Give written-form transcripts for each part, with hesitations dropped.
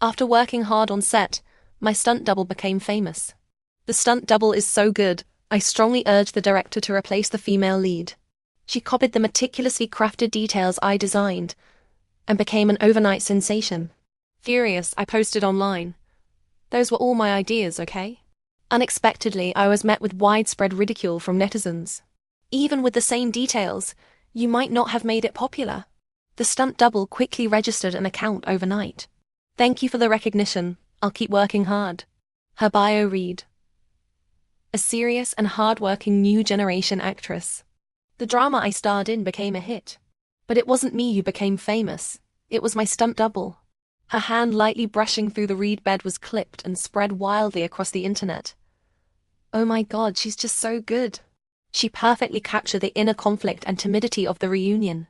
After working hard on set, my stunt double became famous. The stunt double is so good, I strongly urge the director to replace the female lead. She copied the meticulously crafted details I designed and became an overnight sensation. Furious, I posted online. Those were all my ideas, okay? Unexpectedly, I was met with widespread ridicule from netizens. Even with the same details, you might not have made it popular. The stunt double quickly registered an account overnight. Thank you for the recognition. I'll keep working hard. Her bio read: a serious and hard-working new generation actress. The drama I starred in became a hit. But it wasn't me who became famous. It was my stunt double. Her hand lightly brushing through the reed bed was clipped and spread wildly across the internet. Oh my god, she's just so good. She perfectly captured the inner conflict and timidity of the reunion.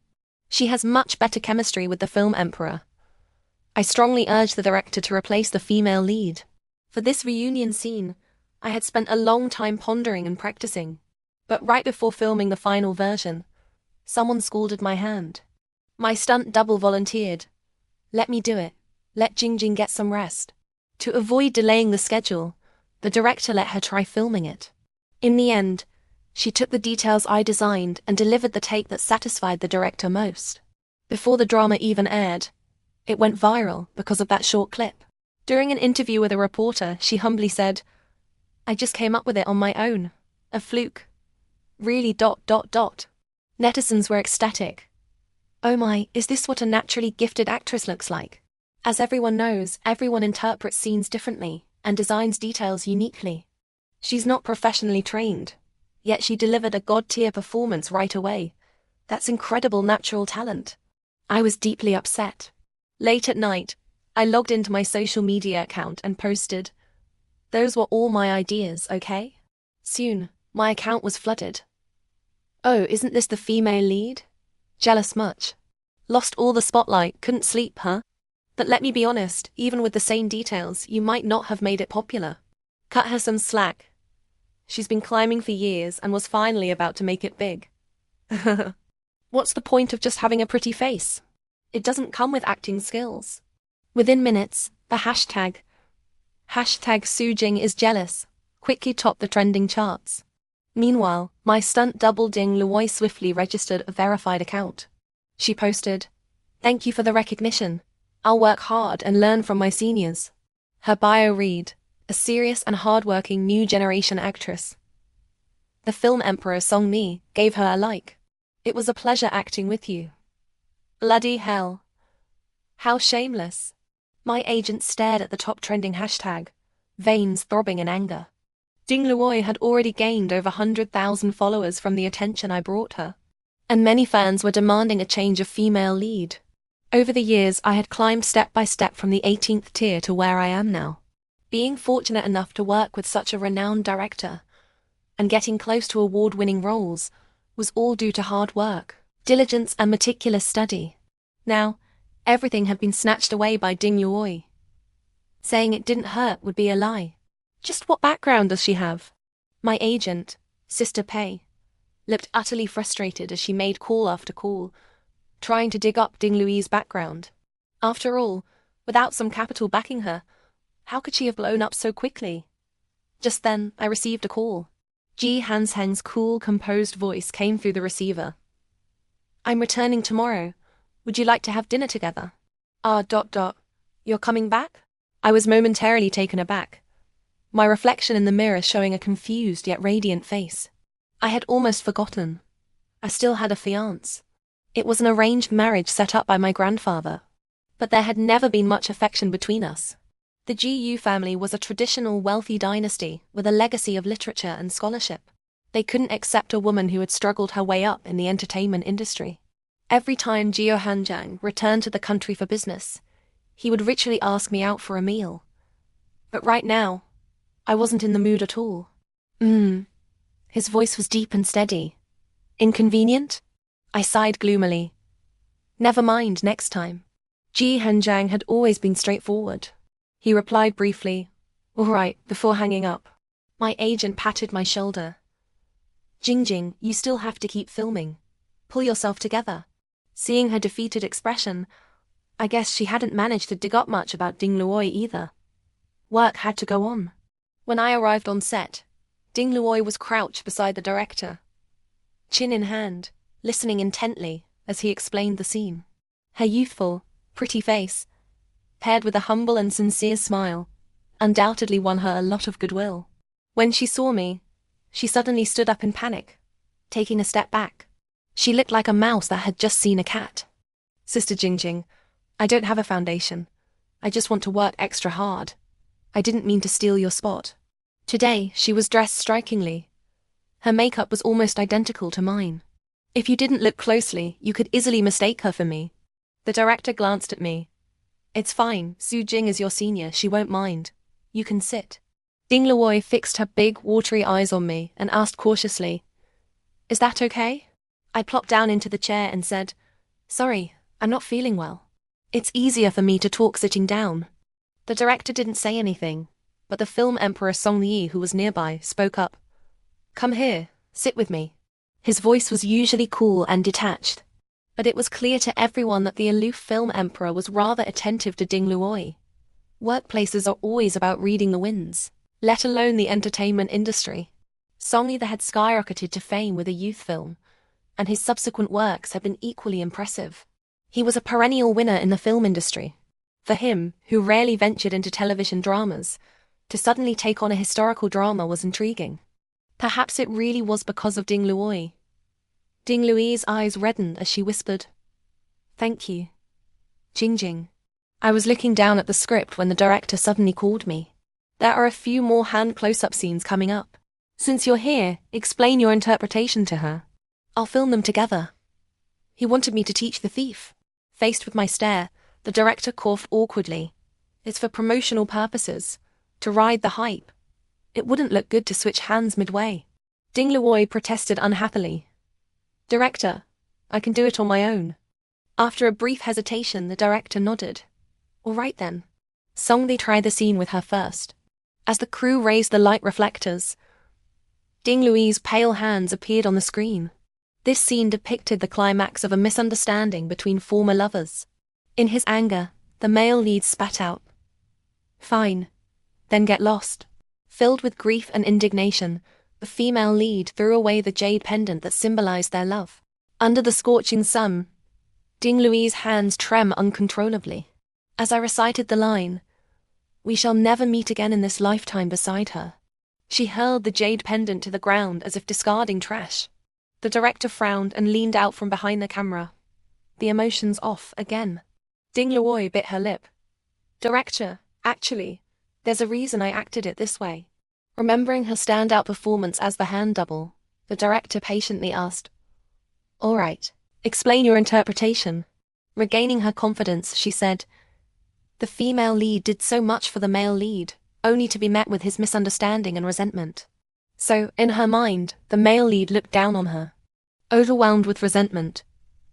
She has much better chemistry with the film Emperor. I strongly urge the director to replace the female lead. For this reunion scene, I had spent a long time pondering and practicing. But right before filming the final version, someone scalded my hand. My stunt double volunteered. Let me do it. Let Jingjing get some rest. To avoid delaying the schedule, the director let her try filming it. In the end, she took the details I designed and delivered the take that satisfied the director most. Before the drama even aired, it went viral because of that short clip. During an interview with a reporter, she humbly said, "I just came up with it on my own. A fluke. Really ... Netizens were ecstatic. Oh my, is this what a naturally gifted actress looks like? As everyone knows, everyone interprets scenes differently and designs details uniquely. She's not professionally trained, yet she delivered a god-tier performance right away. That's incredible natural talent." I was deeply upset. Late at night, I logged into my social media account and posted, "Those were all my ideas, okay?" Soon, my account was flooded. "Oh, isn't this the female lead? Jealous much? Lost all the spotlight, couldn't sleep, huh? But let me be honest, even with the same details, you might not have made it popular. Cut her some slack. She's been climbing for years and was finally about to make it big." What's the point of just having a pretty face? It doesn't come with acting skills. Within minutes, the hashtag Sujing is jealous quickly topped the trending charts. Meanwhile, my stunt double Ding Luoi swiftly registered a verified account. She posted, "Thank you for the recognition. I'll work hard and learn from my seniors." Her bio read, "A serious and hardworking new generation actress." The film Emperor Song Mi gave her a like. "It was a pleasure acting with you." Bloody hell. How shameless. My agent stared at the top trending hashtag, veins throbbing in anger. Ding Luoi had already gained over 100,000 followers from the attention I brought her. And many fans were demanding a change of female lead. Over the years, I had climbed step by step from the 18th tier to where I am now. Being fortunate enough to work with such a renowned director and getting close to award-winning roles was all due to hard work, diligence and meticulous study. Now, everything had been snatched away by Ding Luoi. Saying it didn't hurt would be a lie. Just what background does she have? My agent, Sister Pei, looked utterly frustrated as she made call after call, trying to dig up Ding Luoi's background. After all, without some capital backing her, how could she have blown up so quickly? Just then, I received a call. Ji Hansheng's cool, composed voice came through the receiver. "I'm returning tomorrow. Would you like to have dinner together?" You're coming back?" I was momentarily taken aback, my reflection in the mirror showing a confused yet radiant face. I had almost forgotten. I still had a fiancé. It was an arranged marriage set up by my grandfather. But there had never been much affection between us. The Gu family was a traditional wealthy dynasty with a legacy of literature and scholarship. They couldn't accept a woman who had struggled her way up in the entertainment industry. Every time Gio Hanjiang returned to the country for business, he would ritually ask me out for a meal. But right now, I wasn't in the mood at all. His voice was deep and steady. "Inconvenient?" I sighed gloomily. "Never mind, next time." Ji Hanjiang had always been straightforward. He replied briefly, "All right," before hanging up. My agent patted my shoulder. "Jingjing, you still have to keep filming. Pull yourself together." Seeing her defeated expression, I guess she hadn't managed to dig up much about Ding Luoy either. Work had to go on. When I arrived on set, Ding Luoy was crouched beside the director, chin in hand, listening intently as he explained the scene. Her youthful, pretty face, paired with a humble and sincere smile, undoubtedly won her a lot of goodwill. When she saw me, she suddenly stood up in panic, taking a step back. She looked like a mouse that had just seen a cat. Sister Jingjing, I don't have a foundation. I just want to work extra hard. I didn't mean to steal your spot. Today, she was dressed strikingly. Her makeup was almost identical to mine. If you didn't look closely, you could easily mistake her for me. The director glanced at me. It's fine, Su Jing is your senior, she won't mind. You can sit. Ding Luoy fixed her big, watery eyes on me and asked cautiously, Is that okay? I plopped down into the chair and said, Sorry, I'm not feeling well. It's easier for me to talk sitting down. The director didn't say anything, but the film emperor Song Yi, who was nearby, spoke up. Come here, sit with me. His voice was usually cool and detached, but it was clear to everyone that the aloof film emperor was rather attentive to Ding Luoy. Workplaces are always about reading the winds, let alone the entertainment industry. Song Yi had skyrocketed to fame with a youth film, and his subsequent works have been equally impressive. He was a perennial winner in the film industry. For him, who rarely ventured into television dramas, to suddenly take on a historical drama was intriguing. Perhaps it really was because of Ding Luoy. Ding Luoy's eyes reddened as she whispered, Thank you, Jingjing. I was looking down at the script when the director suddenly called me. There are a few more hand close-up scenes coming up. Since you're here, explain your interpretation to her. I'll film them together. He wanted me to teach the thief. Faced with my stare, the director coughed awkwardly. It's for promotional purposes, to ride the hype. It wouldn't look good to switch hands midway. Ding Luoy protested unhappily. Director, I can do it on my own. After a brief hesitation, the director nodded. All right then. Song Li tried the scene with her first. As the crew raised the light reflectors, Ding Luoy's pale hands appeared on the screen. This scene depicted the climax of a misunderstanding between former lovers. In his anger, the male lead spat out, Fine. Then get lost. Filled with grief and indignation, the female lead threw away the jade pendant that symbolized their love. Under the scorching sun, Ding Luoy's hands trembled uncontrollably. As I recited the line, We shall never meet again in this lifetime beside her, she hurled the jade pendant to the ground as if discarding trash. The director frowned and leaned out from behind the camera. The emotions off again. Ding Luoy bit her lip. Director, actually, there's a reason I acted it this way. Remembering her standout performance as the hand double, the director patiently asked, All right, explain your interpretation. Regaining her confidence, she said, The female lead did so much for the male lead, only to be met with his misunderstanding and resentment. So, in her mind, the male lead looked down on her. Overwhelmed with resentment,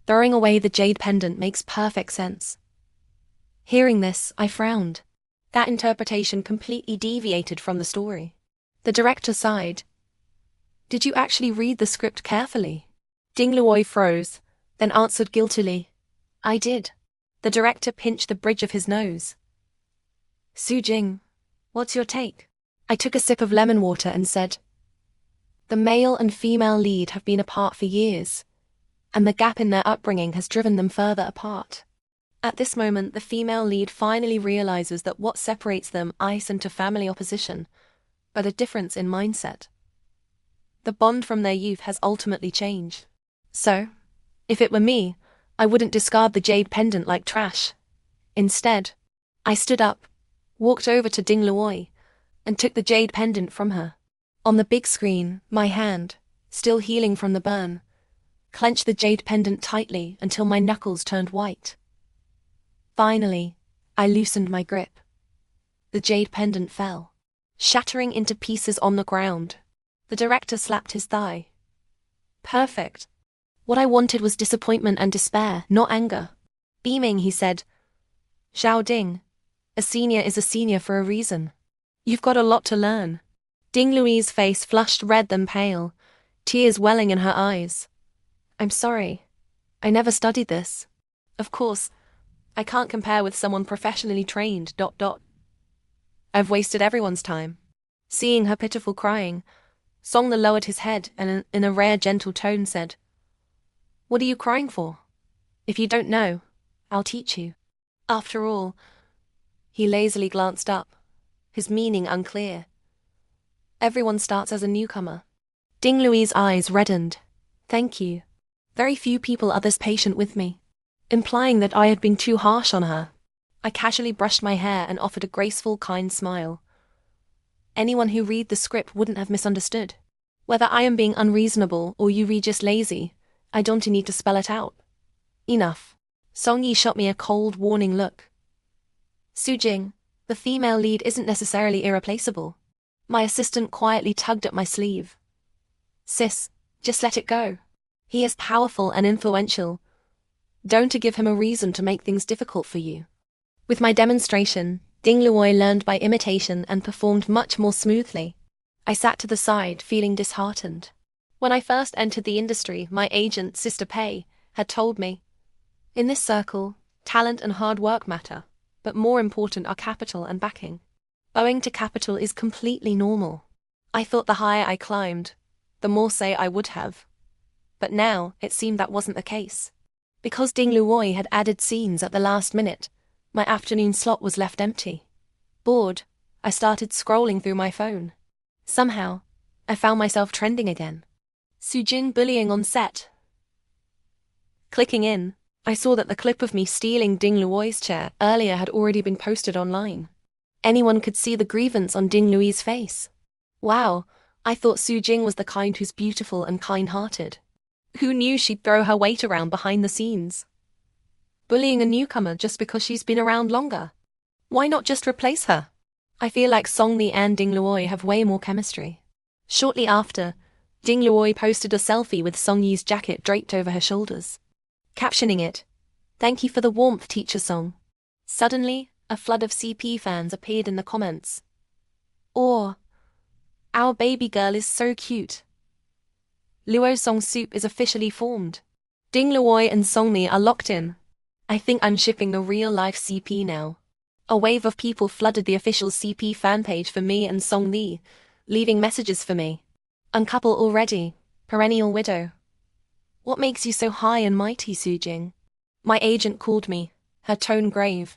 throwing away the jade pendant makes perfect sense. Hearing this, I frowned. That interpretation completely deviated from the story. The director sighed. Did you actually read the script carefully? Ding Luoy froze, then answered guiltily. I did. The director pinched the bridge of his nose. Su Jing, what's your take? I took a sip of lemon water and said, The male and female lead have been apart for years, and the gap in their upbringing has driven them further apart. At this moment, the female lead finally realizes that what separates them isn't to family opposition, but a difference in mindset. The bond from their youth has ultimately changed. So, if it were me, I wouldn't discard the jade pendant like trash. Instead, I stood up, walked over to Ding Luoy, and took the jade pendant from her. On the big screen, my hand, still healing from the burn, clenched the jade pendant tightly until my knuckles turned white. Finally, I loosened my grip. The jade pendant fell, shattering into pieces on the ground. The director slapped his thigh. Perfect. What I wanted was disappointment and despair, not anger. Beaming, he said, Xiao Ding, a senior is a senior for a reason. You've got a lot to learn. Ding Luoy's face flushed red then pale, tears welling in her eyes. I'm sorry. I never studied this. Of course, I can't compare with someone professionally trained. I've wasted everyone's time. Seeing her pitiful crying, Songli lowered his head and in a rare gentle tone said, "What are you crying for? If you don't know, I'll teach you." After all, he lazily glanced up, his meaning unclear. Everyone starts as a newcomer. Ding Lui's eyes reddened. Thank you. Very few people are this patient with me, implying that I had been too harsh on her. I casually brushed my hair and offered a graceful, kind smile. Anyone who read the script wouldn't have misunderstood. Whether I am being unreasonable or you read just lazy, I don't need to spell it out. Enough. Song Yi shot me a cold, warning look. Sujing, the female lead isn't necessarily irreplaceable. My assistant quietly tugged at my sleeve. Sis, just let it go. He is powerful and influential. Don't give him a reason to make things difficult for you. With my demonstration, Ding Luoi learned by imitation and performed much more smoothly. I sat to the side, feeling disheartened. When I first entered the industry, my agent, Sister Pei, had told me, "In this circle, talent and hard work matter, but more important are capital and backing. Owing to capital is completely normal." I thought the higher I climbed, the more say I would have. But now, it seemed that wasn't the case. Because Ding Luoi had added scenes at the last minute, my afternoon slot was left empty. Bored, I started scrolling through my phone. Somehow, I found myself trending again. Sujing bullying on set. Clicking in, I saw that the clip of me stealing Ding Luoi's chair earlier had already been posted online. Anyone could see the grievance on Ding Lui's face. Wow, I thought Sujing was the kind who's beautiful and kind-hearted. Who knew she'd throw her weight around behind the scenes? Bullying a newcomer just because she's been around longer. Why not just replace her? I feel like Songli and Ding Luoi have way more chemistry. Shortly after, Ding Luoi posted a selfie with Song Yi's jacket draped over her shoulders, captioning it, "Thank you for the warmth, Teacher Song." Suddenly, a flood of CP fans appeared in the comments. Or, "Our baby girl is so cute." Luo Song Soup is officially formed. Ding Luoi and Songli are locked in. I think I'm shipping the real-life CP now. A wave of people flooded the official CP fan page for me and Songli, leaving messages for me. "Uncouple already, perennial widow. What makes you so high and mighty, Sujing?" My agent called me, her tone grave.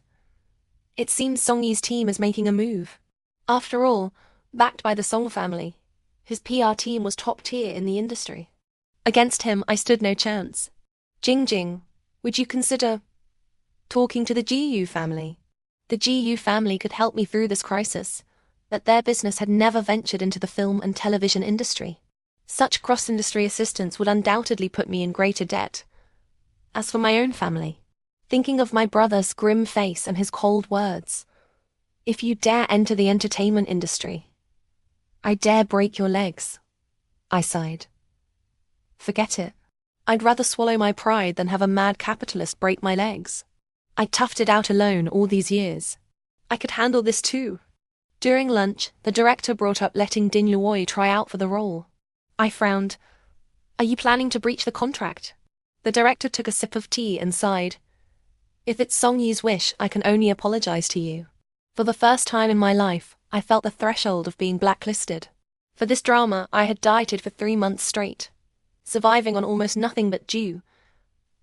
It seems Song Yi's team is making a move. After all, backed by the Song family, his PR team was top tier in the industry. Against him, I stood no chance. Jing, would you consider talking to the GU family? The GU family could help me through this crisis, but their business had never ventured into the film and television industry. Such cross-industry assistance would undoubtedly put me in greater debt. As for my own family, thinking of my brother's grim face and his cold words, "If you dare enter the entertainment industry, I dare break your legs," I sighed. Forget it. I'd rather swallow my pride than have a mad capitalist break my legs. I toughed it out alone all these years. I could handle this too. During lunch, the director brought up letting Ding Luoi try out for the role. I frowned. "Are you planning to breach the contract?" The director took a sip of tea and sighed. "If it's Song Yi's wish, I can only apologize to you." For the first time in my life, I felt the threshold of being blacklisted. For this drama, I had dieted for 3 months straight, surviving on almost nothing but dew,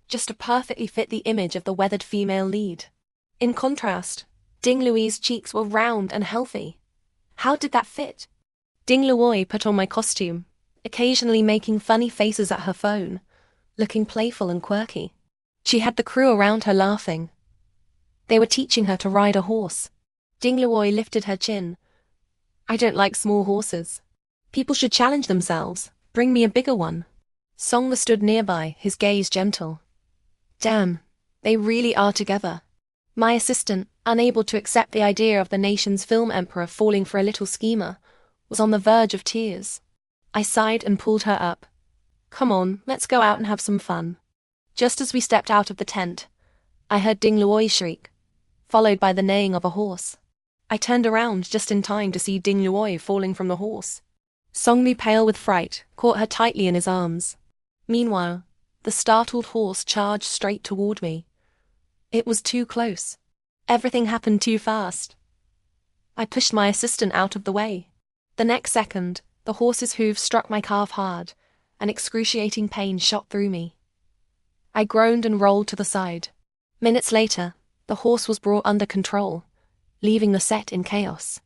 just to perfectly fit the image of the weathered female lead. In contrast, Ding Lui's cheeks were round and healthy. How did that fit? Ding Luoi put on my costume, occasionally making funny faces at her phone, looking playful and quirky. She had the crew around her laughing. They were teaching her to ride a horse. Ding Luoi lifted her chin. "I don't like small horses. People should challenge themselves. Bring me a bigger one." Songli stood nearby, his gaze gentle. Damn, they really are together. My assistant, unable to accept the idea of the nation's film emperor falling for a little schemer, was on the verge of tears. I sighed and pulled her up. "Come on, let's go out and have some fun." Just as we stepped out of the tent, I heard Ding Luoi shriek, followed by the neighing of a horse. I turned around just in time to see Ding Luoi falling from the horse. Songli, pale with fright, caught her tightly in his arms. Meanwhile, the startled horse charged straight toward me. It was too close. Everything happened too fast. I pushed my assistant out of the way. The next second, the horse's hooves struck my calf hard, and excruciating pain shot through me. I groaned and rolled to the side. Minutes later, the horse was brought under control, leaving the set in chaos.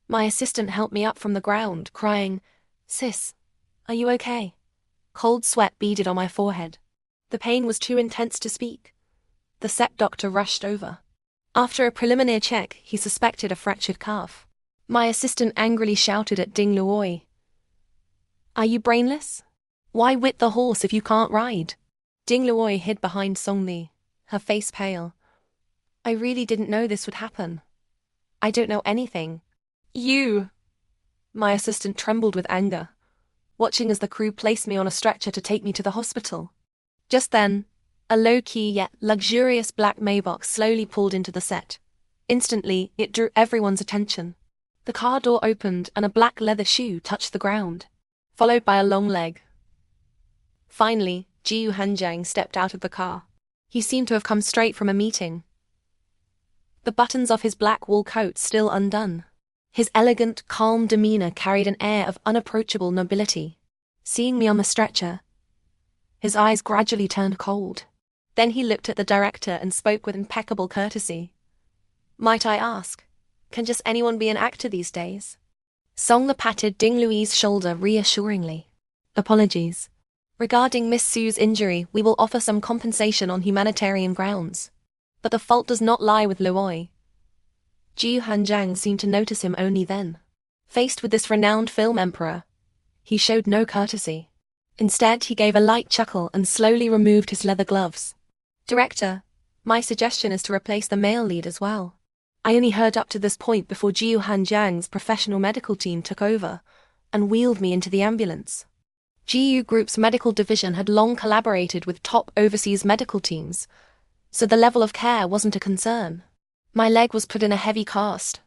My assistant helped me up from the ground, crying, "Sis, are you okay?" Cold sweat beaded on my forehead. The pain was too intense to speak. The set doctor rushed over. After a preliminary check, he suspected a fractured calf. My assistant angrily shouted at Ding Luoy, "Are you brainless? Why whip the horse if you can't ride?" Ding Luoy hid behind Song Li, her face pale. "I really didn't know this would happen. I don't know anything." "You!" My assistant trembled with anger, watching as the crew placed me on a stretcher to take me to the hospital. Just then, a low-key yet luxurious black Maybach slowly pulled into the set. Instantly, it drew everyone's attention. The car door opened and a black leather shoe touched the ground, followed by a long leg. Finally, Jiu Hanjiang stepped out of the car. He seemed to have come straight from a meeting. The buttons of his black wool coat still undone. His elegant, calm demeanor carried an air of unapproachable nobility. Seeing me on the stretcher, his eyes gradually turned cold. Then he looked at the director and spoke with impeccable courtesy. "Might I ask, can just anyone be an actor these days?" Song Le patted Ding Lui's shoulder reassuringly. "Apologies. Regarding Miss Su's injury, we will offer some compensation on humanitarian grounds. But the fault does not lie with Luoy." Jiu Hanjiang seemed to notice him only then. Faced with this renowned film emperor, he showed no courtesy. Instead, he gave a light chuckle and slowly removed his leather gloves. "Director, my suggestion is to replace the male lead as well. I only heard up to this point before Jiu Hanjiang's professional medical team took over and wheeled me into the ambulance." GU Group's medical division had long collaborated with top overseas medical teams, so the level of care wasn't a concern. My leg was put in a heavy cast.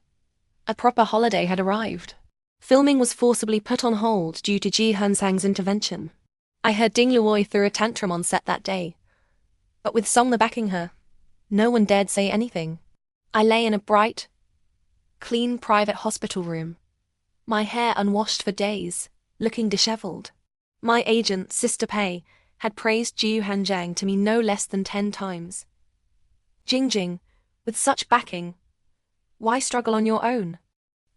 A proper holiday had arrived. Filming was forcibly put on hold due to Ji Hansang's intervention. I heard Ding Luoy threw a tantrum on set that day, but with Song Le backing her, no one dared say anything. I lay in a bright, clean private hospital room, my hair unwashed for days, looking disheveled. My agent, Sister Pei, had praised Jiu Hanjiang to me no less than 10 times. "Jingjing, with such backing, why struggle on your own?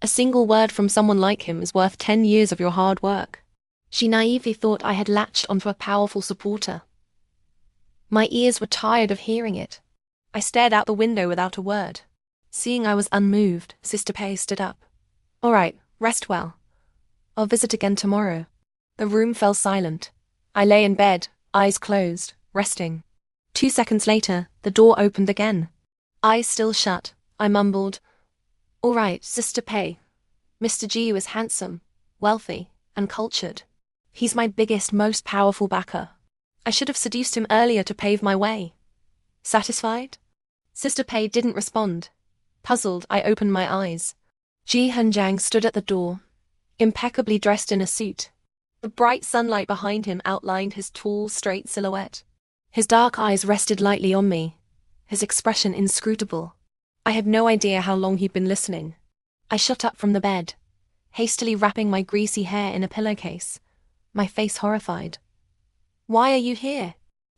A single word from someone like him is worth 10 years of your hard work." She naively thought I had latched onto a powerful supporter. My ears were tired of hearing it. I stared out the window without a word. Seeing I was unmoved, Sister Pei stood up. "All right, rest well. I'll visit again tomorrow." The room fell silent. I lay in bed, eyes closed, resting. 2 seconds later, the door opened again. Eyes still shut, I mumbled, "All right, Sister Pei. Mr. Jiu is handsome, wealthy, and cultured. He's my biggest, most powerful backer. I should have seduced him earlier to pave my way. Satisfied?" Sister Pei didn't respond. Puzzled, I opened my eyes. Ji Hanjiang stood at the door, impeccably dressed in a suit. The bright sunlight behind him outlined his tall, straight silhouette. His dark eyes rested lightly on me, his expression inscrutable. I had no idea how long he'd been listening. I shot up from the bed, hastily wrapping my greasy hair in a pillowcase, my face horrified. "Why are you here?"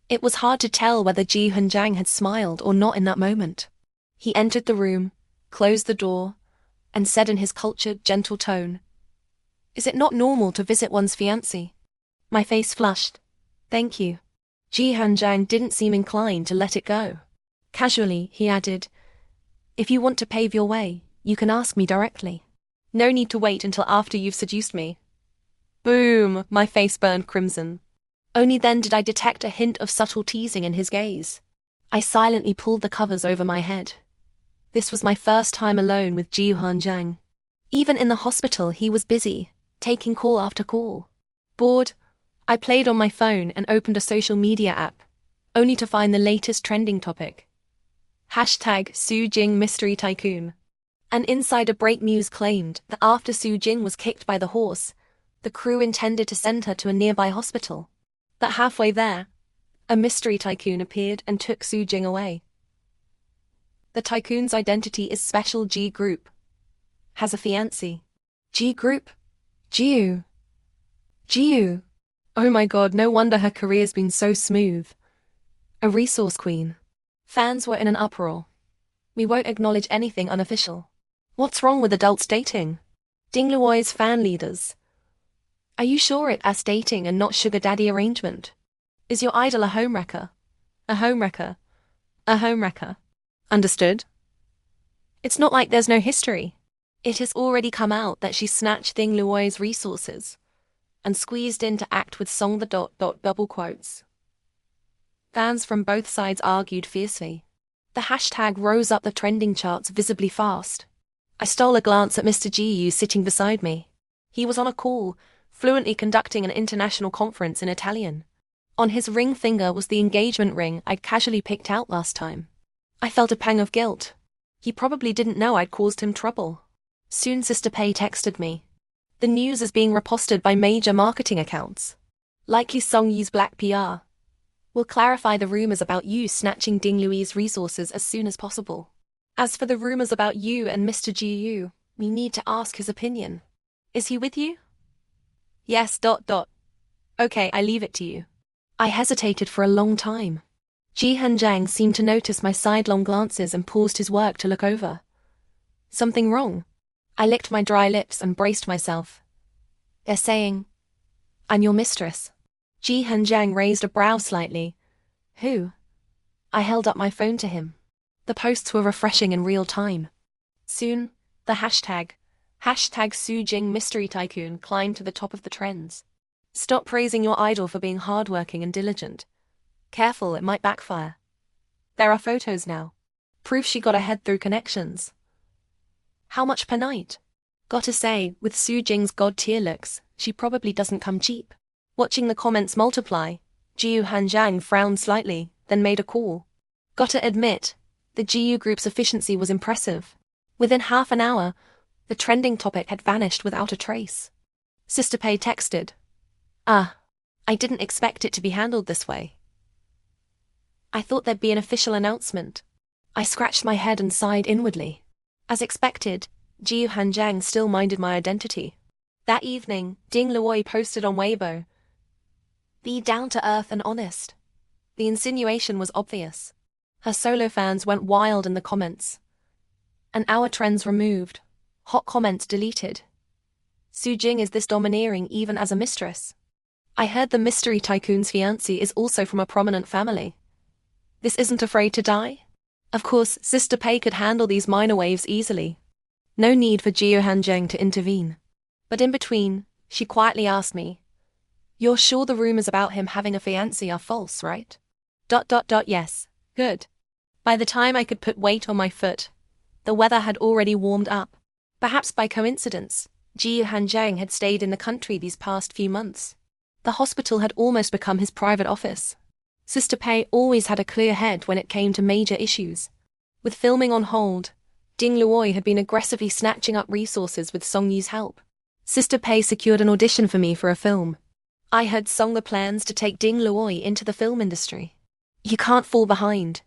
It was hard to tell whether Ji Hanjiang had smiled or not in that moment. He entered the room, closed the door, and said in his cultured, gentle tone, "Is it not normal to visit one's fiancé?" My face flushed. "Thank you." Ji Hanjiang didn't seem inclined to let it go. Casually, he added, "If you want to pave your way, you can ask me directly. No need to wait until after you've seduced me." Boom! My face burned crimson. Only then did I detect a hint of subtle teasing in his gaze. I silently pulled the covers over my head. This was my first time alone with Ji Hanjiang. Even in the hospital, he was busy, taking call after call. Bored, I played on my phone and opened a social media app, only to find the latest trending topic. Hashtag Su Jing Mystery Tycoon. An insider break news claimed that after Su Jing was kicked by the horse, the crew intended to send her to a nearby hospital. But halfway there, a mystery tycoon appeared and took Su Jing away. The tycoon's identity is special. G Group has a fiancé. G Group? Jiu. Jiu. Oh my god, no wonder her career's been so smooth. A resource queen. Fans were in an uproar. We won't acknowledge anything unofficial. What's wrong with adults dating? Ding Luoi's fan leaders. Are you sure it's dating and not sugar daddy arrangement? Is your idol a homewrecker? A homewrecker. A homewrecker. Understood? It's not like there's no history. It has already come out that she snatched Ding Luoi's resources and squeezed in to act with Song the ... double quotes. Fans from both sides argued fiercely. The hashtag rose up the trending charts visibly fast. I stole a glance at Mr. Gu sitting beside me. He was on a call, fluently conducting an international conference in Italian. On his ring finger was the engagement ring I'd casually picked out last time. I felt a pang of guilt. He probably didn't know I'd caused him trouble. Soon Sister Pei texted me. The news is being reposted by major marketing accounts. Likely Song Yi's black PR. We'll clarify the rumors about you snatching Ding Luoi's resources as soon as possible. As for the rumors about you and Mr. Gu, we need to ask his opinion. Is he with you? Yes. Okay, I leave it to you. I hesitated for a long time. Ji Hanjiang seemed to notice my sidelong glances and paused his work to look over. Something wrong? I licked my dry lips and braced myself. They're saying, I'm your mistress. Ji Hanjiang raised a brow slightly. Who? I held up my phone to him. The posts were refreshing in real time. Soon, the hashtag Su Jing Mystery Tycoon climbed to the top of the trends. Stop praising your idol for being hardworking and diligent. Careful, it might backfire. There are photos now. Proof she got ahead through connections. How much per night? Gotta say, with Su Jing's god-tier looks, she probably doesn't come cheap. Watching the comments multiply, Jiu Hanjiang frowned slightly, then made a call. Gotta admit, the Jiu group's efficiency was impressive. Within half an hour, the trending topic had vanished without a trace. Sister Pei texted. I didn't expect it to be handled this way. I thought there'd be an official announcement. I scratched my head and sighed inwardly. As expected, Jiu Hanjiang still minded my identity. That evening, Ding Luoi posted on Weibo. Be down to earth and honest. The insinuation was obvious. Her solo fans went wild in the comments. An hour trends removed. Hot comments deleted. Su Jing is this domineering even as a mistress. I heard the mystery tycoon's fiancé is also from a prominent family. This isn't afraid to die? Of course, Sister Pei could handle these minor waves easily. No need for Jiu Hanjiang to intervene. But in between, she quietly asked me, You're sure the rumors about him having a fiancé are false, right? Yes. Good. By the time I could put weight on my foot, the weather had already warmed up. Perhaps by coincidence, Jiu Hanjiang had stayed in the country these past few months. The hospital had almost become his private office. Sister Pei always had a clear head when it came to major issues. With filming on hold, Ding Luoi had been aggressively snatching up resources with Song Yi's help. Sister Pei secured an audition for me for a film. I had sung the plans to take Ding Luoi into the film industry. You can't fall behind.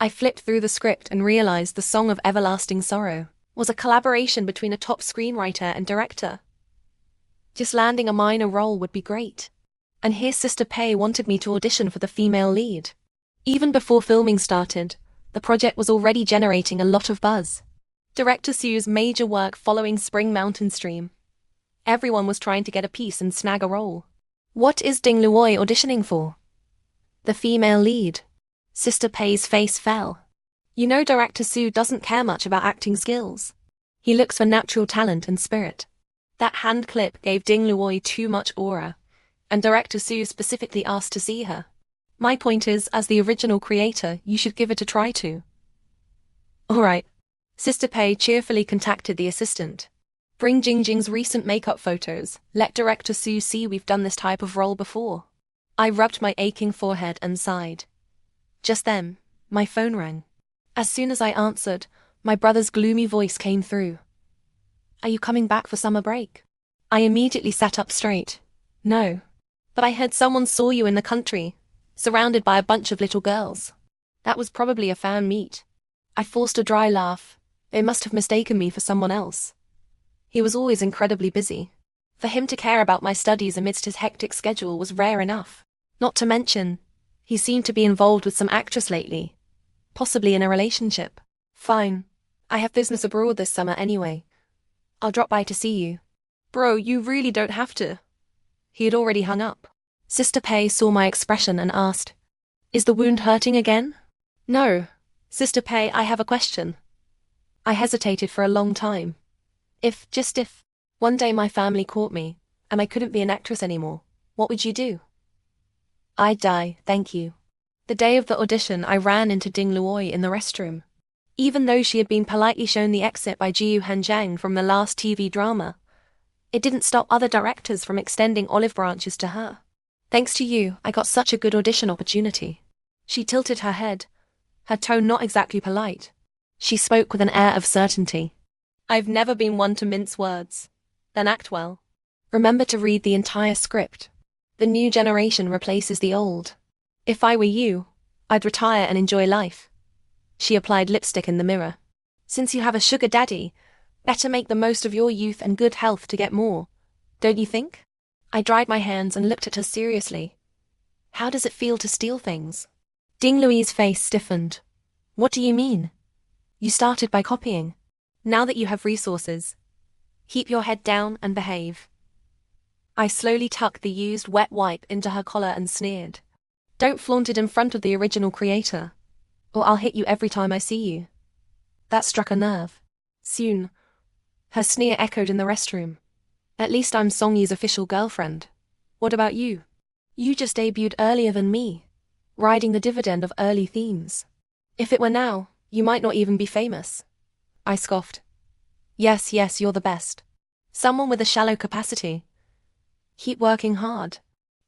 I flipped through the script and realized The Song of Everlasting Sorrow was a collaboration between a top screenwriter and director. Just landing a minor role would be great. And here Sister Pei wanted me to audition for the female lead. Even before filming started, the project was already generating a lot of buzz. Director Su's major work following Spring Mountain Stream. Everyone was trying to get a piece and snag a role. What is Ding Luoi auditioning for? The female lead. Sister Pei's face fell. You know Director Su doesn't care much about acting skills. He looks for natural talent and spirit. That hand clip gave Ding Luoi too much aura, and Director Su specifically asked to see her. My point is, as the original creator, you should give it a try too. Alright. Sister Pei cheerfully contacted the assistant. Bring Jingjing's recent makeup photos. Let Director Su see we've done this type of role before. I rubbed my aching forehead and sighed. Just then, my phone rang. As soon as I answered, my brother's gloomy voice came through. Are you coming back for summer break? I immediately sat up straight. No. But I heard someone saw you in the country, surrounded by a bunch of little girls. That was probably a fan meet. I forced a dry laugh. They must have mistaken me for someone else. He was always incredibly busy. For him to care about my studies amidst his hectic schedule was rare enough. Not to mention, he seemed to be involved with some actress lately. Possibly in a relationship. Fine. I have business abroad this summer anyway. I'll drop by to see you. Bro, you really don't have to. He had already hung up. Sister Pei saw my expression and asked, "Is the wound hurting again?" "No. Sister Pei, I have a question." I hesitated for a long time. Just if, one day my family caught me, and I couldn't be an actress anymore, what would you do? I'd die, thank you. The day of the audition, I ran into Ding Luoy in the restroom. Even though she had been politely shown the exit by Jiu Hanjiang from the last TV drama, it didn't stop other directors from extending olive branches to her. Thanks to you, I got such a good audition opportunity. She tilted her head, her tone not exactly polite. She spoke with an air of certainty. I've never been one to mince words. Then act well. Remember to read the entire script. The new generation replaces the old. If I were you, I'd retire and enjoy life. She applied lipstick in the mirror. Since you have a sugar daddy, better make the most of your youth and good health to get more. Don't you think? I dried my hands and looked at her seriously. How does it feel to steal things? Ding Luoy's face stiffened. What do you mean? You started by copying. Now that you have resources, keep your head down and behave. I slowly tucked the used wet wipe into her collar and sneered. Don't flaunt it in front of the original creator, or I'll hit you every time I see you. That struck a nerve. Soon, her sneer echoed in the restroom. At least I'm Song Yi's official girlfriend. What about you? You just debuted earlier than me, riding the dividend of early themes. If it were now, you might not even be famous. I scoffed. Yes, you're the best. Someone with a shallow capacity. Keep working hard.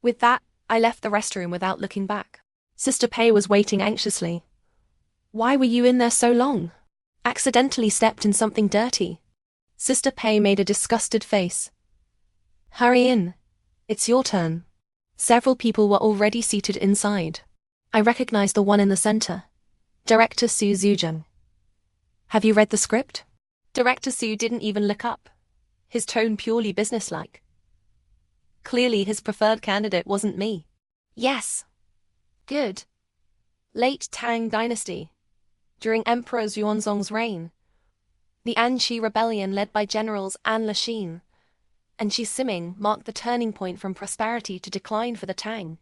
With that, I left the restroom without looking back. Sister Pei was waiting anxiously. Why were you in there so long? Accidentally stepped in something dirty. Sister Pei made a disgusted face. Hurry in. It's your turn. Several people were already seated inside. I recognized the one in the center. Director Su Zhuzheng. Have you read the script? Director Su didn't even look up. His tone purely businesslike. Clearly his preferred candidate wasn't me. Yes. Good. Late Tang Dynasty. During Emperor Xuanzong's reign. The Anqi rebellion led by generals An Lexin and Qi Siming marked the turning point from prosperity to decline for the Tang.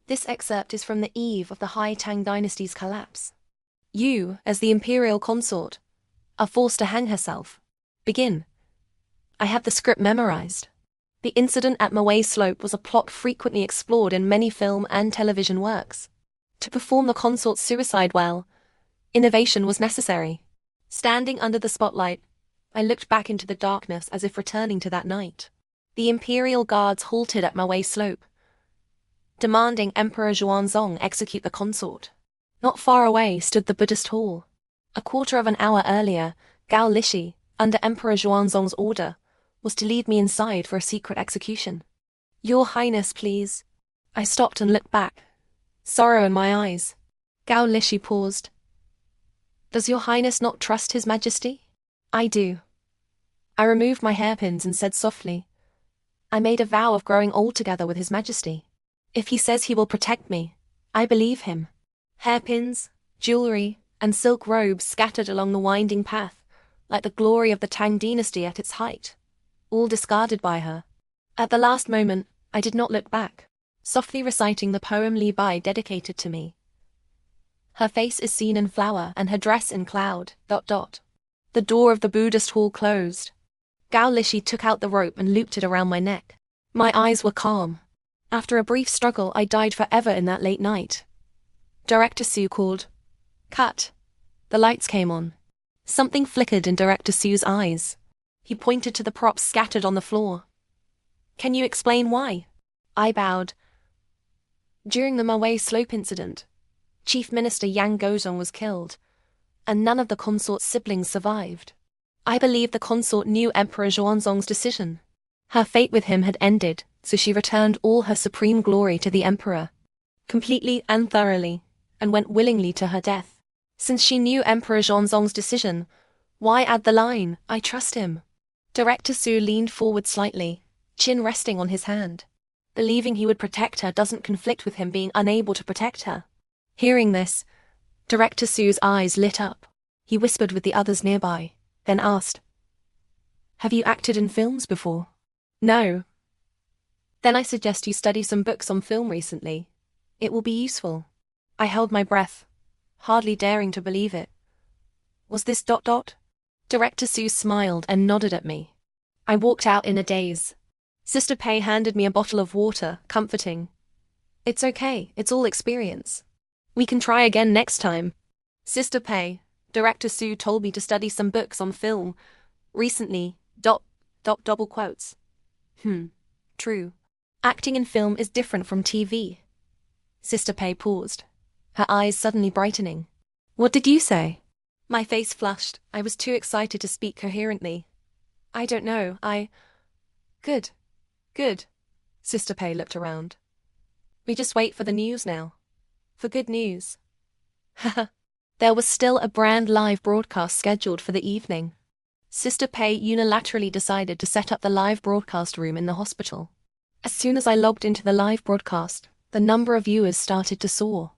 This excerpt is from the eve of the High Tang Dynasty's collapse. You, as the imperial consort, are forced to hang herself. Begin. I have the script memorized. The incident at Mawei Slope was a plot frequently explored in many film and television works. To perform the consort's suicide well, innovation was necessary. Standing under the spotlight, I looked back into the darkness as if returning to that night. The imperial guards halted at Mawei Slope, demanding Emperor Xuanzong execute the consort. Not far away stood the Buddhist hall. A quarter of an hour earlier, Gao Lishi, under Emperor Xuanzong's order, was to lead me inside for a secret execution. Your Highness, please. I stopped and looked back, sorrow in my eyes. Gao Lishi paused. Does your Highness not trust His Majesty? I do. I removed my hairpins and said softly, I made a vow of growing old together with His Majesty. If he says he will protect me, I believe him. Hairpins, jewelry, and silk robes scattered along the winding path, like the glory of the Tang dynasty at its height, all discarded by her. At the last moment, I did not look back, softly reciting the poem Li Bai dedicated to me. Her face is seen in flower and her dress in cloud, ... The door of the Buddhist hall closed. Gao Lishi took out the rope and looped it around my neck. My eyes were calm. After a brief struggle, I died forever in that late night. Director Su called. Cut. The lights came on. Something flickered in Director Su's eyes. He pointed to the props scattered on the floor. Can you explain why? I bowed. During the Mawei Slope incident, Chief Minister Yang Gozong was killed, and none of the consort's siblings survived. I believe the consort knew Emperor Xuanzong's decision. Her fate with him had ended, so she returned all her supreme glory to the emperor, completely and thoroughly, and went willingly to her death. Since she knew Emperor Zhongzong's decision, why add the line, "I trust him"? Director Su leaned forward slightly, chin resting on his hand. Believing he would protect her doesn't conflict with him being unable to protect her. Hearing this, Director Su's eyes lit up. He whispered with the others nearby, then asked, "Have you acted in films before?" "No." "Then I suggest you study some books on film recently. It will be useful." I held my breath, hardly daring to believe it. Was this ... Director Su smiled and nodded at me. I walked out in a daze. Sister Pei handed me a bottle of water, comforting. "It's okay, it's all experience. We can try again next time." Sister Pei, Director Su told me to study some books on film. Recently, ... double quotes. True. Acting in film is different from TV. Sister Pei paused, her eyes suddenly brightening. "What did you say?" My face flushed. I was too excited to speak coherently. "I don't know, Good. Sister Pei looked around. "We just wait for the news now. For good news." Haha. There was still a brand live broadcast scheduled for the evening. Sister Pei unilaterally decided to set up the live broadcast room in the hospital. As soon as I logged into the live broadcast, the number of viewers started to soar.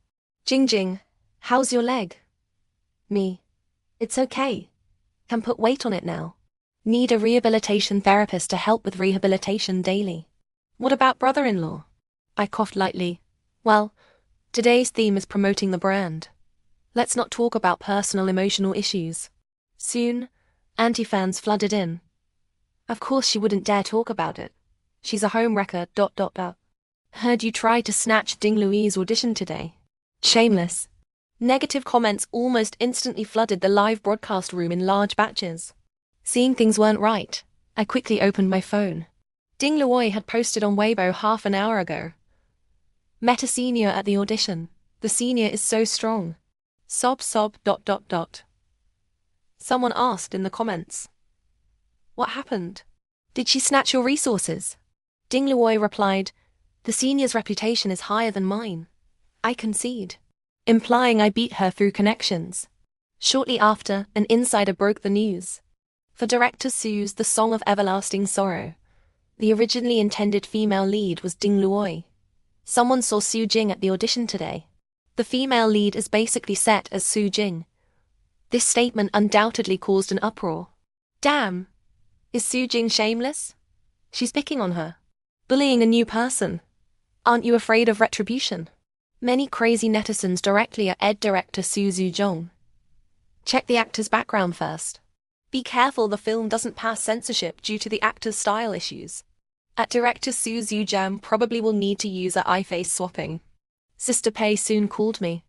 "Jing, how's your leg?" "Me. It's okay. Can put weight on it now. Need a rehabilitation therapist to help with rehabilitation daily." "What about brother-in-law?" I coughed lightly. "Well, today's theme is promoting the brand. Let's not talk about personal emotional issues." Soon, anti-fans flooded in. Of course she wouldn't dare talk about it. She's a homewrecker. "Heard you tried to snatch Ding Lui's audition today. Shameless." Negative comments almost instantly flooded the live broadcast room in large batches. Seeing things weren't right, I quickly opened my phone. Ding Luoi had posted on Weibo half an hour ago. "Met a senior at the audition. The senior is so strong. Sob. Someone asked in the comments. "What happened? Did she snatch your resources?" Ding Luoi replied, "The senior's reputation is higher than mine. I concede," implying I beat her through connections. Shortly after, an insider broke the news. For Director Su's The Song of Everlasting Sorrow, the originally intended female lead was Ding Luoi. Someone saw Su Jing at the audition today. The female lead is basically set as Su Jing. This statement undoubtedly caused an uproar. Damn! Is Su Jing shameless? She's picking on her. Bullying a new person. Aren't you afraid of retribution? Many crazy netizens directly at Ed director Su Zhuzhong. Check the actor's background first. Be careful the film doesn't pass censorship due to the actor's style issues. At director Su Zhuzhang probably will need to use her eye face swapping. Sister Pei soon called me.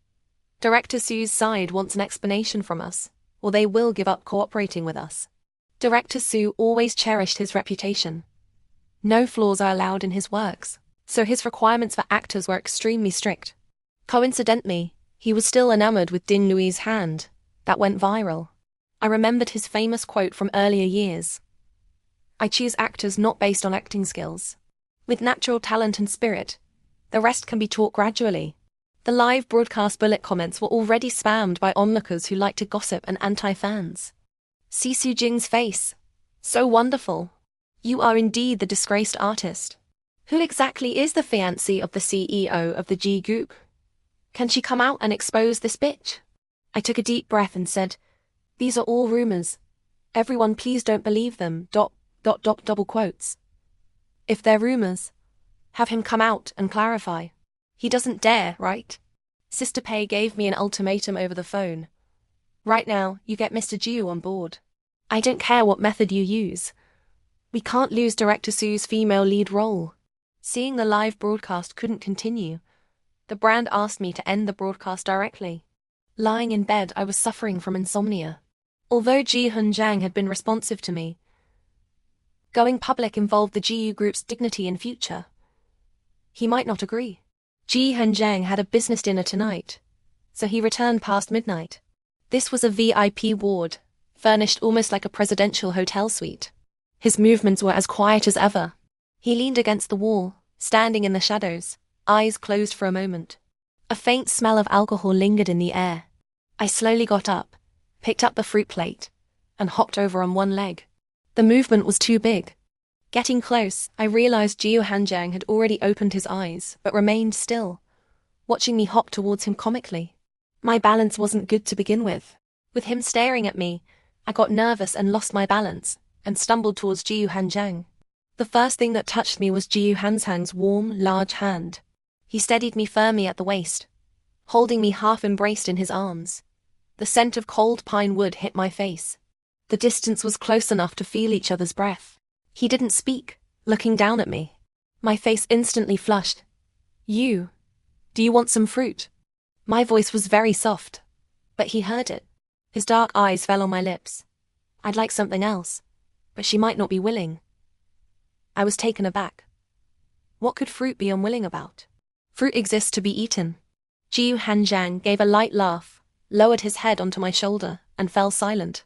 Director Su's side wants an explanation from us, or they will give up cooperating with us. Director Su always cherished his reputation. No flaws are allowed in his works, so his requirements for actors were extremely strict. Coincidentally, he was still enamored with Ding Lui's hand. That went viral. I remembered his famous quote from earlier years. "I choose actors not based on acting skills. With natural talent and spirit, the rest can be taught gradually." The live broadcast bullet comments were already spammed by onlookers who like to gossip and anti-fans. "See Su Jing's face. So wonderful. You are indeed the disgraced artist. Who exactly is the fiancée of the CEO of the G Group? Can she come out and expose this bitch?" I took a deep breath and said, "These are all rumors. Everyone please don't believe them. ... double quotes. If they're rumors, have him come out and clarify. He doesn't dare, right?" Sister Pei gave me an ultimatum over the phone. "Right now, you get Mr. Jiu on board. I don't care what method you use. We can't lose Director Su's female lead role." Seeing the live broadcast couldn't continue, the brand asked me to end the broadcast directly. Lying in bed, I was suffering from insomnia. Although Ji Hunjiang had been responsive to me, going public involved the GU Group's dignity and future. He might not agree. Ji Hunjiang had a business dinner tonight, so he returned past midnight. This was a VIP ward, furnished almost like a presidential hotel suite. His movements were as quiet as ever. He leaned against the wall, standing in the shadows, eyes closed for a moment. A faint smell of alcohol lingered in the air. I slowly got up, picked up the fruit plate, and hopped over on one leg. The movement was too big. Getting close, I realized Jiu Hanjiang had already opened his eyes, but remained still, watching me hop towards him comically. My balance wasn't good to begin with. With him staring at me, I got nervous and lost my balance, and stumbled towards Jiu Hanjiang. The first thing that touched me was Jiu Hanjiang's warm, large hand. He steadied me firmly at the waist, holding me half embraced in his arms. The scent of cold pine wood hit my face. The distance was close enough to feel each other's breath. He didn't speak, looking down at me. My face instantly flushed. Do you want some fruit? My voice was very soft, but he heard it. His dark eyes fell on my lips. I'd like something else, but she might not be willing. I was taken aback. What could fruit be unwilling about? Fruit exists to be eaten. Jiu Hanjiang gave a light laugh, lowered his head onto my shoulder, and fell silent.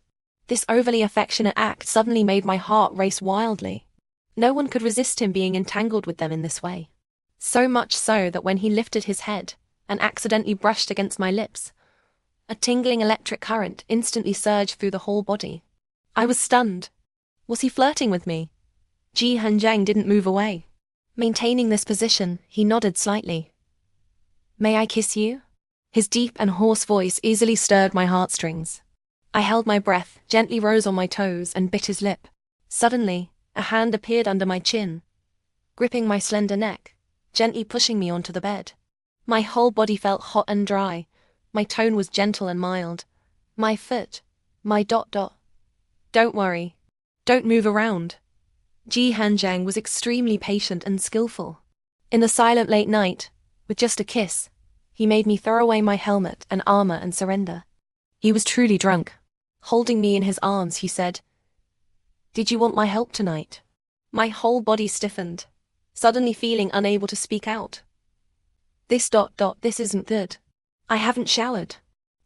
This overly affectionate act suddenly made my heart race wildly. No one could resist him being entangled with them in this way. So much so that when he lifted his head and accidentally brushed against my lips, a tingling electric current instantly surged through the whole body. I was stunned. Was he flirting with me? Jiu Hanjiang didn't move away. Maintaining this position, he nodded slightly. May I kiss you? His deep and hoarse voice easily stirred my heartstrings. I held my breath, gently rose on my toes, and bit his lip. Suddenly, a hand appeared under my chin, gripping my slender neck, gently pushing me onto the bed. My whole body felt hot and dry. My tone was gentle and mild. My foot. Don't worry. Don't move around. Jiu Hanjiang was extremely patient and skillful. In the silent late night, with just a kiss, he made me throw away my helmet and armor and surrender. He was truly drunk. Holding me in his arms, he said, "Did you want my help tonight?" My whole body stiffened, suddenly feeling unable to speak out. This isn't good. I haven't showered.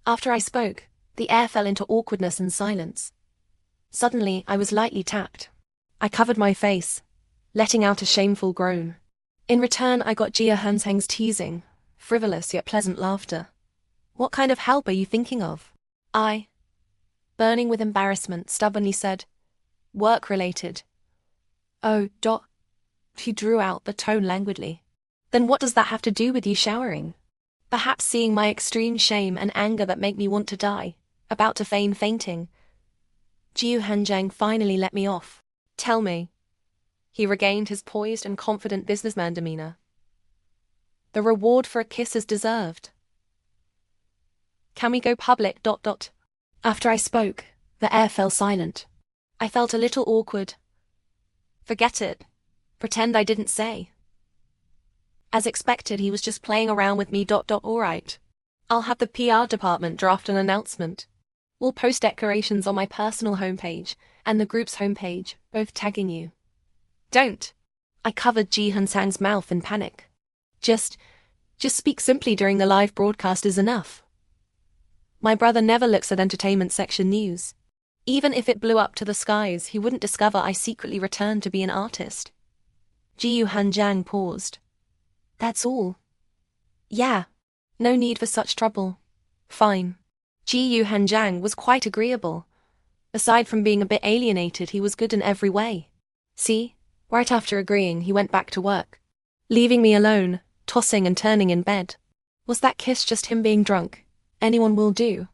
After I spoke, the air fell into awkwardness and silence. Suddenly, I was lightly tapped. I covered my face, letting out a shameful groan. In return, I got Jiu Hanjiang's teasing, frivolous yet pleasant laughter. What kind of help are you thinking of? I, burning with embarrassment, stubbornly said, "Work-related." Oh, he drew out the tone languidly. Then what does that have to do with you showering? Perhaps seeing my extreme shame and anger that make me want to die, about to feign fainting. Jiu Hanjiang finally let me off. Tell me. He regained his poised and confident businessman demeanor. The reward for a kiss is deserved. Can we go public? After I spoke, the air fell silent. I felt a little awkward. Forget it. Pretend I didn't say. As expected, he was just playing around with me. Alright. I'll have the PR department draft an announcement. We'll post decorations on my personal homepage and the group's homepage, both tagging you. Don't. I covered Jiu Hanjiang's mouth in panic. Just speak simply during the live broadcast is enough. My brother never looks at entertainment section news. Even if it blew up to the skies, he wouldn't discover I secretly returned to be an artist. Jiu Hanjiang paused. That's all. Yeah. No need for such trouble. Fine. Jiu Hanjiang was quite agreeable. Aside from being a bit alienated, he was good in every way. See, right after agreeing, he went back to work, leaving me alone, tossing and turning in bed. Was that kiss just him being drunk? Anyone will do.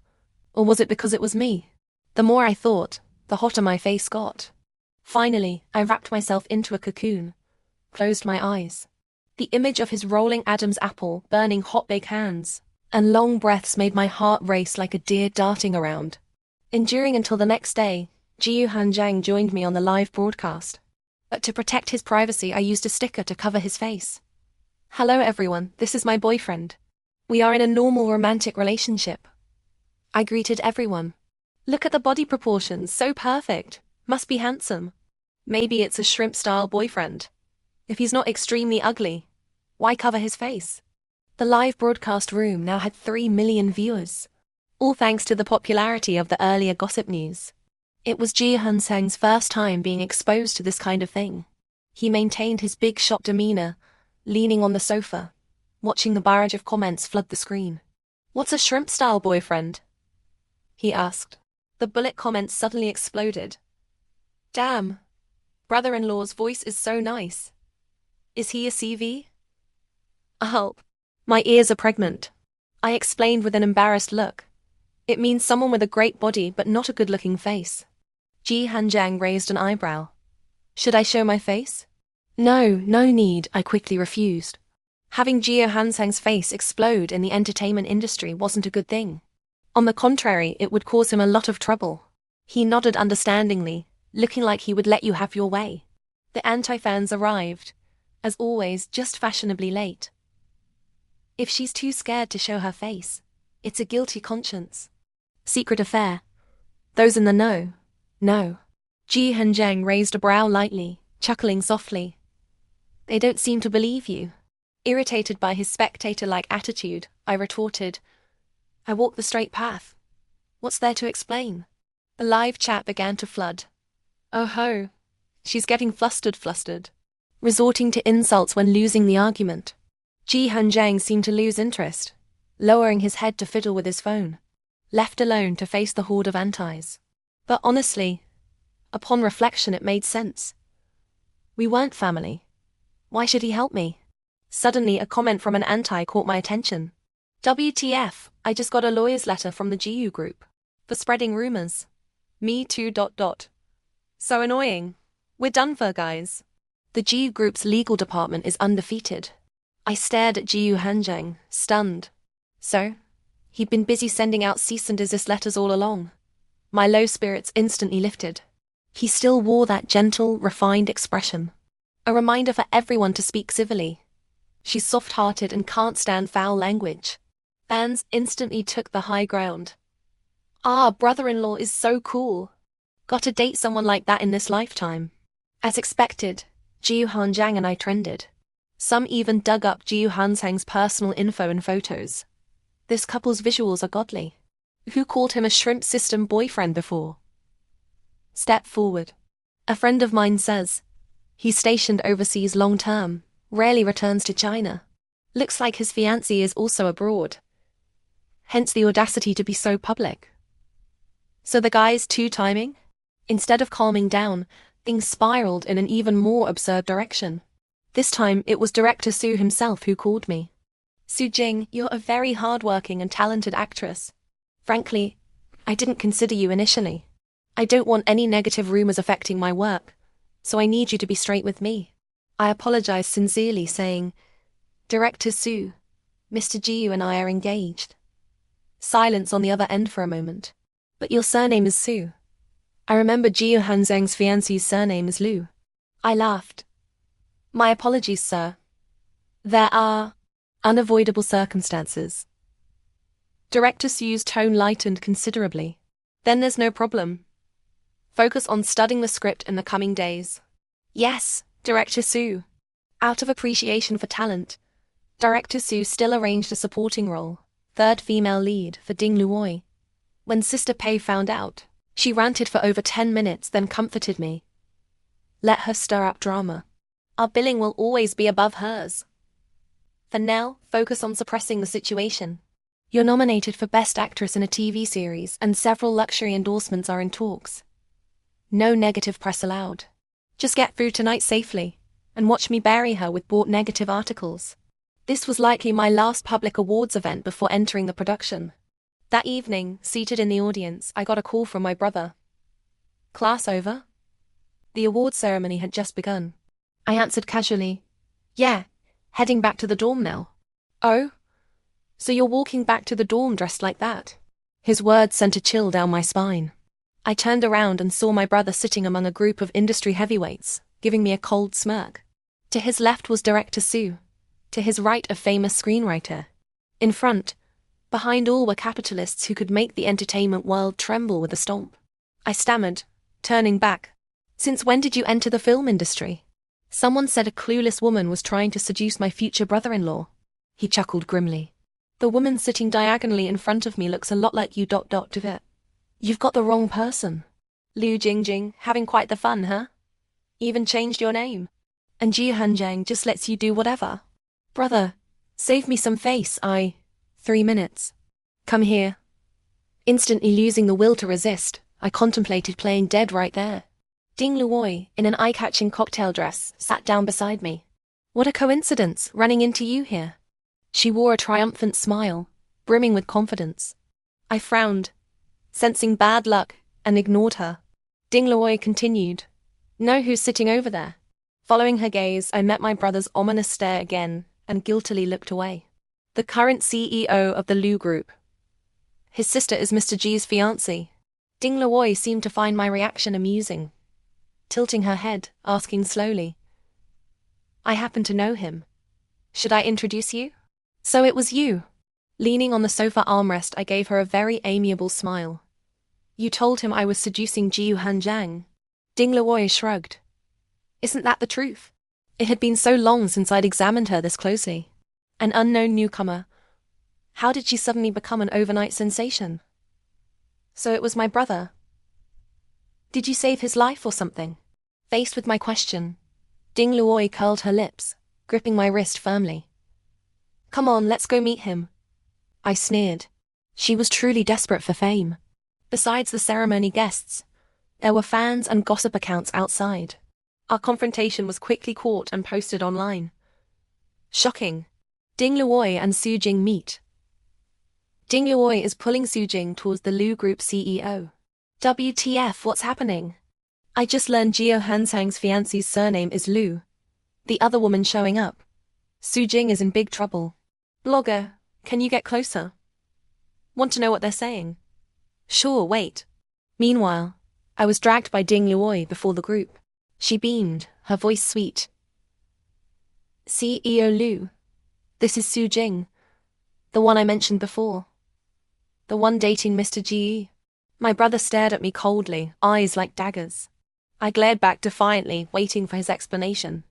Or was it because it was me? The more I thought, the hotter my face got. Finally, I wrapped myself into a cocoon, closed my eyes. The image of his rolling Adam's apple, burning hot big hands, and long breaths made my heart race like a deer darting around. Enduring until the next day, Jiu Hanjiang joined me on the live broadcast. But to protect his privacy, I used a sticker to cover his face. Hello everyone, this is my boyfriend. We are in a normal romantic relationship. I greeted everyone. Look at the body proportions, so perfect. Must be handsome. Maybe it's a shrimp-style boyfriend. If he's not extremely ugly, why cover his face? The live broadcast room now had 3 million viewers, all thanks to the popularity of the earlier gossip news. It was Jiu Hanjiang's first time being exposed to this kind of thing. He maintained his big shot demeanor, leaning on the sofa, watching the barrage of comments flood the screen. What's a shrimp-style boyfriend? he asked. The bullet comments suddenly exploded. Damn. Brother-in-law's voice is so nice. Is he a CV? Help. My ears are pregnant. I explained with an embarrassed look. It means someone with a great body but not a good-looking face. Ji Hanjiang raised an eyebrow. Should I show my face? No need, I quickly refused. Having Ji Hanjiang's face explode in the entertainment industry wasn't a good thing. On the contrary, it would cause him a lot of trouble. He nodded understandingly, looking like he would let you have your way. The anti-fans arrived, as always, just fashionably late. If she's too scared to show her face, it's a guilty conscience. Secret affair. Those in the know. No. Ji Hanjiang raised a brow lightly, chuckling softly. They don't seem to believe you. Irritated by his spectator-like attitude, I retorted, I walk the straight path. What's there to explain? The live chat began to flood. Oh ho. She's getting flustered. Resorting to insults when losing the argument. Ji Hanjiang seemed to lose interest, lowering his head to fiddle with his phone, left alone to face the horde of antis. But honestly, upon reflection it made sense. We weren't family. Why should he help me? Suddenly a comment from an anti caught my attention. WTF, I just got a lawyer's letter from the GU group. For spreading rumors. Me too. So annoying. We're done for, guys. The GU group's legal department is undefeated. I stared at Ji Hanjiang, stunned. So? He'd been busy sending out cease and desist letters all along. My low spirits instantly lifted. He still wore that gentle, refined expression. A reminder for everyone to speak civilly. She's soft-hearted and can't stand foul language. Fans instantly took the high ground. Brother-in-law is so cool. Got to date someone like that in this lifetime. As expected, Ji Hanjiang and I trended. Some even dug up Ji Hanjiang's personal info and photos. This couple's visuals are godly. Who called him a shrimp system boyfriend before? Step forward. A friend of mine says. He's stationed overseas long-term, rarely returns to China. Looks like his fiancée is also abroad. Hence the audacity to be so public. So the guy's two-timing? Instead of calming down, things spiraled in an even more absurd direction. This time it was director Su himself who called me. Su Jing, you're a very hard-working and talented actress. Frankly, I didn't consider you initially. I don't want any negative rumors affecting my work, so I need you to be straight with me. I apologized sincerely, saying, Director Su, Mr. Jiu and I are engaged. Silence on the other end for a moment. But your surname is Su. I remember Ji Hanjiang's fiancée's surname is Liu. I laughed. My apologies, sir. There are unavoidable circumstances. Director Su's tone lightened considerably. Then there's no problem. Focus on studying the script in the coming days. Yes, Director Su. Out of appreciation for talent, Director Su still arranged a supporting role, third female lead, for Ding Luoi. When Sister Pei found out, she ranted for over 10 minutes, then comforted me. Let her stir up drama. Our billing will always be above hers. For now, focus on suppressing the situation. You're nominated for Best Actress in a TV series, and several luxury endorsements are in talks. No negative press allowed. Just get through tonight safely, and watch me bury her with bought negative articles. This was likely my last public awards event before entering the production. That evening, seated in the audience, I got a call from my brother. Class over? The awards ceremony had just begun. I answered casually, Yeah, heading back to the dorm now. Oh? So you're walking back to the dorm dressed like that? His words sent a chill down my spine. I turned around and saw my brother sitting among a group of industry heavyweights, giving me a cold smirk. To his left was Director Su. To his right, a famous screenwriter. In front, behind all, were capitalists who could make the entertainment world tremble with a stomp. I stammered, turning back. Since when did you enter the film industry? Someone said a clueless woman was trying to seduce my future brother-in-law. He chuckled grimly. The woman sitting diagonally in front of me looks a lot like you. You've got the wrong person. Liu Jingjing, having quite the fun, huh? Even changed your name. And Ji Hanjiang just lets you do whatever. Brother, save me some face, 3 minutes. Come here. Instantly losing the will to resist, I contemplated playing dead right there. Ding Luoy, in an eye-catching cocktail dress, sat down beside me. What a coincidence, running into you here. She wore a triumphant smile, brimming with confidence. I frowned, sensing bad luck, and ignored her. Ding Luoy continued. Know who's sitting over there? Following her gaze, I met my brother's ominous stare again, and guiltily looked away. The current CEO of the Lu Group. His sister is Mr. G's fiancée. Ding Luoy seemed to find my reaction amusing, tilting her head, asking slowly. I happen to know him. Should I introduce you? So it was you. Leaning on the sofa armrest, I gave her a very amiable smile. You told him I was seducing Jiu Hanjiang. Ding Luoy shrugged. Isn't that the truth? It had been so long since I'd examined her this closely. An unknown newcomer. How did she suddenly become an overnight sensation? So it was my brother. Did you save his life or something? Faced with my question, Ding Luoy curled her lips, gripping my wrist firmly. Come on, let's go meet him. I sneered. She was truly desperate for fame. Besides the ceremony guests, there were fans and gossip accounts outside. Our confrontation was quickly caught and posted online. Shocking. Ding Luoy and Su Jing meet. Ding Luoy is pulling Su Jing towards the Lu Group CEO. WTF, what's happening? I just learned Jiu Hanjiang's fiancé's surname is Lu. The other woman showing up. Su Jing is in big trouble. Blogger, can you get closer? Want to know what they're saying? Sure, wait. Meanwhile, I was dragged by Ding Luoy before the group. She beamed, her voice sweet. CEO Lu. This is Su Jing. The one I mentioned before. The one dating Mr. Ji. My brother stared at me coldly, eyes like daggers. I glared back defiantly, waiting for his explanation.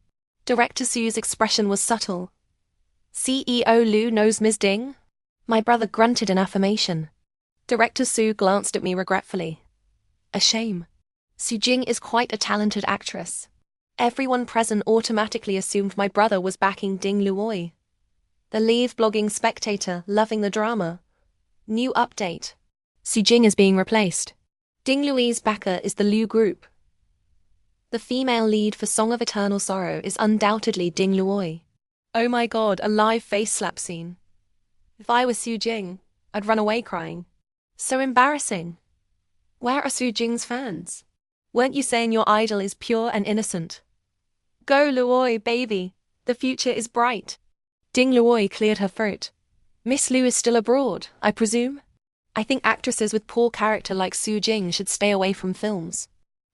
Director Su's expression was subtle. CEO Lu knows Ms. Ding? My brother grunted in affirmation. Director Su glanced at me regretfully. A shame. Su Jing is quite a talented actress. Everyone present automatically assumed my brother was backing Ding Luoy. The leave blogging spectator loving the drama. New update. Su Jing is being replaced. Ding Luoy's backer is the Lu Group. The female lead for Song of Eternal Sorrow is undoubtedly Ding Luoy. Oh my god, a live face slap scene. If I was Su Jing, I'd run away crying. So embarrassing. Where are Su Jing's fans? Weren't you saying your idol is pure and innocent? Go Luoy, baby. The future is bright. Ding Luoy cleared her throat. Miss Lu is still abroad, I presume? I think actresses with poor character like Su Jing should stay away from films.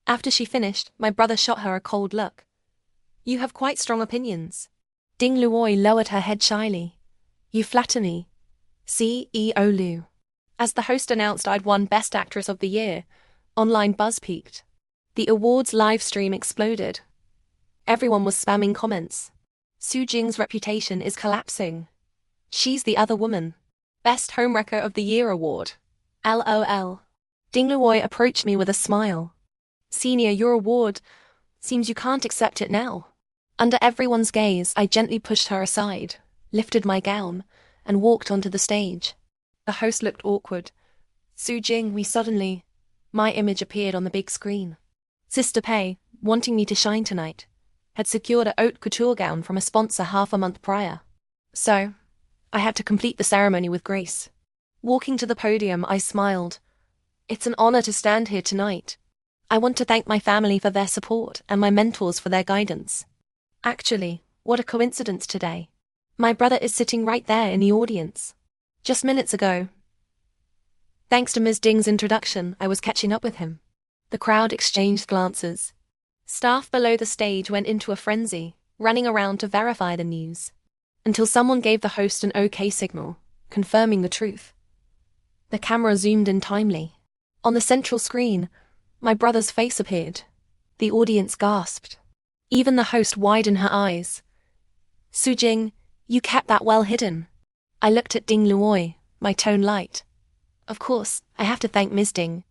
After she finished, my brother shot her a cold look. You have quite strong opinions. Ding Luoy lowered her head shyly. You flatter me. CEO Lu. As the host announced I'd won Best Actress of the Year, online buzz peaked. The awards live stream exploded. Everyone was spamming comments. Su Jing's reputation is collapsing. She's the other woman. Best Homewrecker of the Year award. LOL. Ding Luoy approached me with a smile. Senior, your award. Seems you can't accept it now. Under everyone's gaze, I gently pushed her aside, lifted my gown, and walked onto the stage. The host looked awkward. Su Jing, my image appeared on the big screen. Sister Pei, wanting me to shine tonight, had secured a haute couture gown from a sponsor half a month prior. So, I had to complete the ceremony with grace. Walking to the podium, I smiled. It's an honor to stand here tonight. I want to thank my family for their support and my mentors for their guidance. Actually, what a coincidence today. My brother is sitting right there in the audience. Just minutes ago. Thanks to Ms. Ding's introduction, I was catching up with him. The crowd exchanged glances. Staff below the stage went into a frenzy, running around to verify the news. Until someone gave the host an OK signal, confirming the truth. The camera zoomed in timely. On the central screen, my brother's face appeared. The audience gasped. Even the host widened her eyes. Su Jing, you kept that well hidden. I looked at Ding Luoy, my tone light. Of course, I have to thank Ms. Ding.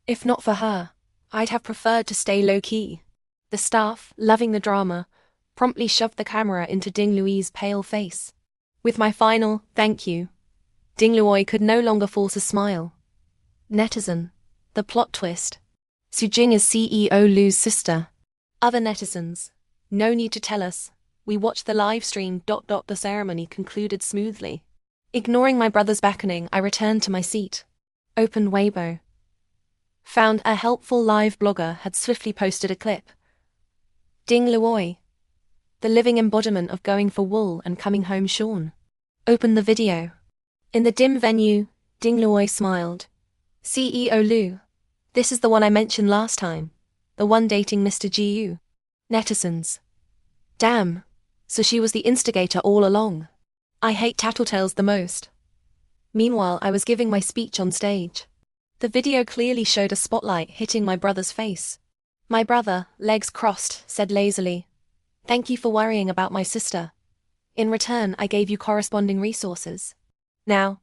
If not for her, I'd have preferred to stay low-key. The staff, loving the drama, promptly shoved the camera into Ding Luoy's pale face. With my final, thank you, Ding Luoy could no longer force a smile. Netizen. The plot twist. Sujing is CEO Lu's sister. Other netizens. No need to tell us. We watched the live stream. The ceremony concluded smoothly. Ignoring my brother's beckoning, I returned to my seat. Opened Weibo. Found a helpful live blogger had swiftly posted a clip. Ding Luoi. The living embodiment of going for wool and coming home shorn. Opened the video. In the dim venue, Ding Luoi smiled. CEO Lu. This is the one I mentioned last time. The one dating Mr. Gu. Netizens. Damn. So she was the instigator all along. I hate tattletales the most. Meanwhile, I was giving my speech on stage. The video clearly showed a spotlight hitting my brother's face. My brother, legs crossed, said lazily, "Thank you for worrying about my sister. In return, I gave you corresponding resources. Now,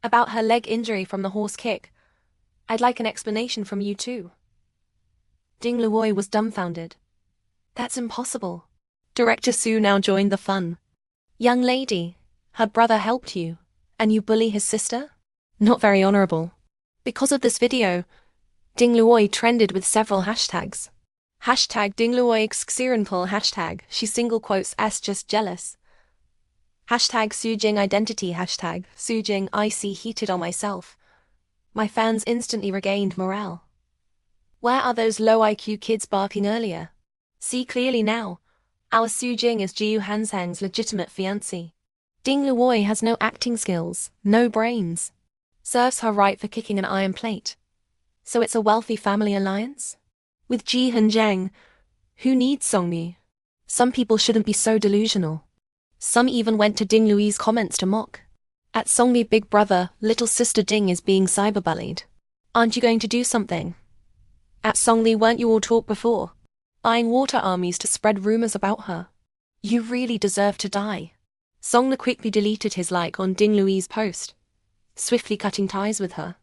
about her leg injury from the horse kick, I'd like an explanation from you too." Ding Luoi was dumbfounded. That's impossible. Director Su now joined the fun. Young lady, her brother helped you, and you bully his sister? Not very honorable. Because of this video, Ding Luoi trended with several hashtags. Hashtag Ding Luoi Xirenpul hashtag she single quotes as just jealous. Hashtag Sujing identity hashtag Sujing I see heated on myself. My fans instantly regained morale. Where are those low IQ kids barking earlier? See clearly now. Our Sujing is Jiu Hansang's legitimate fiancé. Ding Luoi has no acting skills, no brains. Serves her right for kicking an iron plate. So it's a wealthy family alliance? With Ji Hanjiang, who needs Songmi? Some people shouldn't be so delusional. Some even went to Ding Lui's comments to mock. At Songmi Big Brother, little sister Ding is being cyberbullied. Aren't you going to do something? At Songli, weren't you all talk before? Buying water armies to spread rumors about her. You really deserve to die. Songli quickly deleted his like on Ding Lui's post, swiftly cutting ties with her.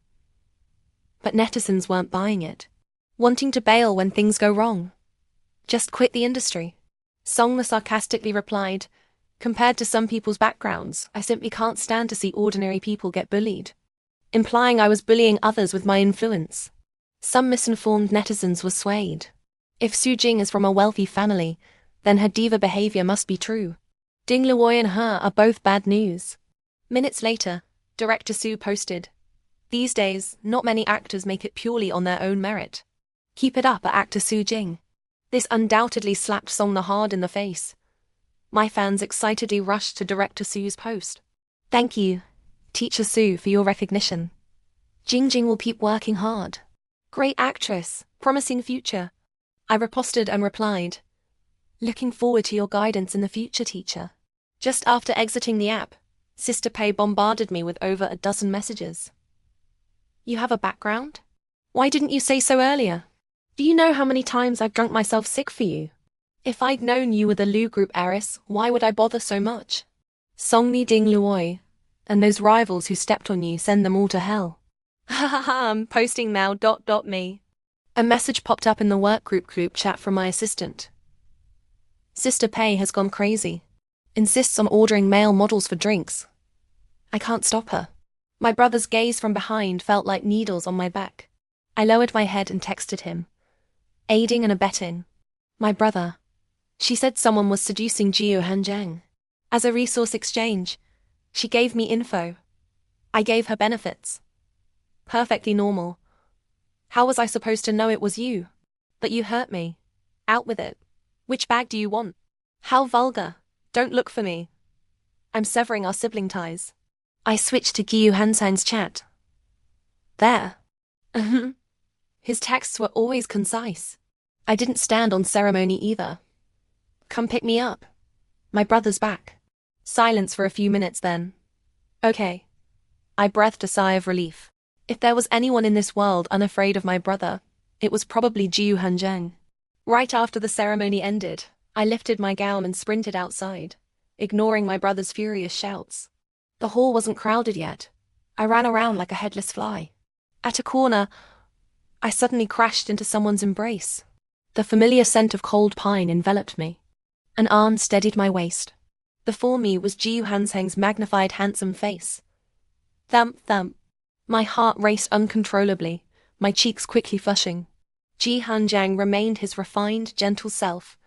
But netizens weren't buying it. Wanting to bail when things go wrong. Just quit the industry. Songli sarcastically replied, "Compared to some people's backgrounds, I simply can't stand to see ordinary people get bullied." Implying I was bullying others with my influence. Some misinformed netizens were swayed. If Sujing is from a wealthy family, then her diva behavior must be true. Ding Luoi and her are both bad news. Minutes later, Director Su posted, "These days, not many actors make it purely on their own merit. Keep it up, actor Sujing." This undoubtedly slapped Songna hard in the face. My fans excitedly rushed to Director Su's post. "Thank you, Teacher Su, for your recognition. Jingjing will keep working hard. Great actress, promising future." I riposted and replied, "Looking forward to your guidance in the future, teacher." Just after exiting the app, Sister Pei bombarded me with over a dozen messages. "You have a background? Why didn't you say so earlier? Do you know how many times I've drunk myself sick for you? If I'd known you were the Lu Group heiress, why would I bother so much? Songmi Ding Luoi, and those rivals who stepped on you, send them all to hell." Ha ha ha, I'm posting now. Me. A message popped up in the work group chat from my assistant. Sister Pei has gone crazy. Insists on ordering male models for drinks. I can't stop her. My brother's gaze from behind felt like needles on my back. I lowered my head and texted him. Aiding and abetting. My brother. She said someone was seducing Jiu Hanjiang. As a resource exchange, she gave me info. I gave her benefits. Perfectly normal. How was I supposed to know it was you? But you hurt me. Out with it. Which bag do you want? How vulgar. Don't look for me. I'm severing our sibling ties. I switched to Giyu Hansang's chat. There. His texts were always concise. I didn't stand on ceremony either. Come pick me up. My brother's back. Silence for a few minutes then. Okay. I breathed a sigh of relief. If there was anyone in this world unafraid of my brother, it was probably Jiu Hanjiang. Right after the ceremony ended, I lifted my gown and sprinted outside, ignoring my brother's furious shouts. The hall wasn't crowded yet. I ran around like a headless fly. At a corner, I suddenly crashed into someone's embrace. The familiar scent of cold pine enveloped me. An arm steadied my waist. Before me was Jiu Hansang's magnified handsome face. Thump thump. My heart raced uncontrollably, my cheeks quickly flushing. Ji Hanjiang remained his refined, gentle self,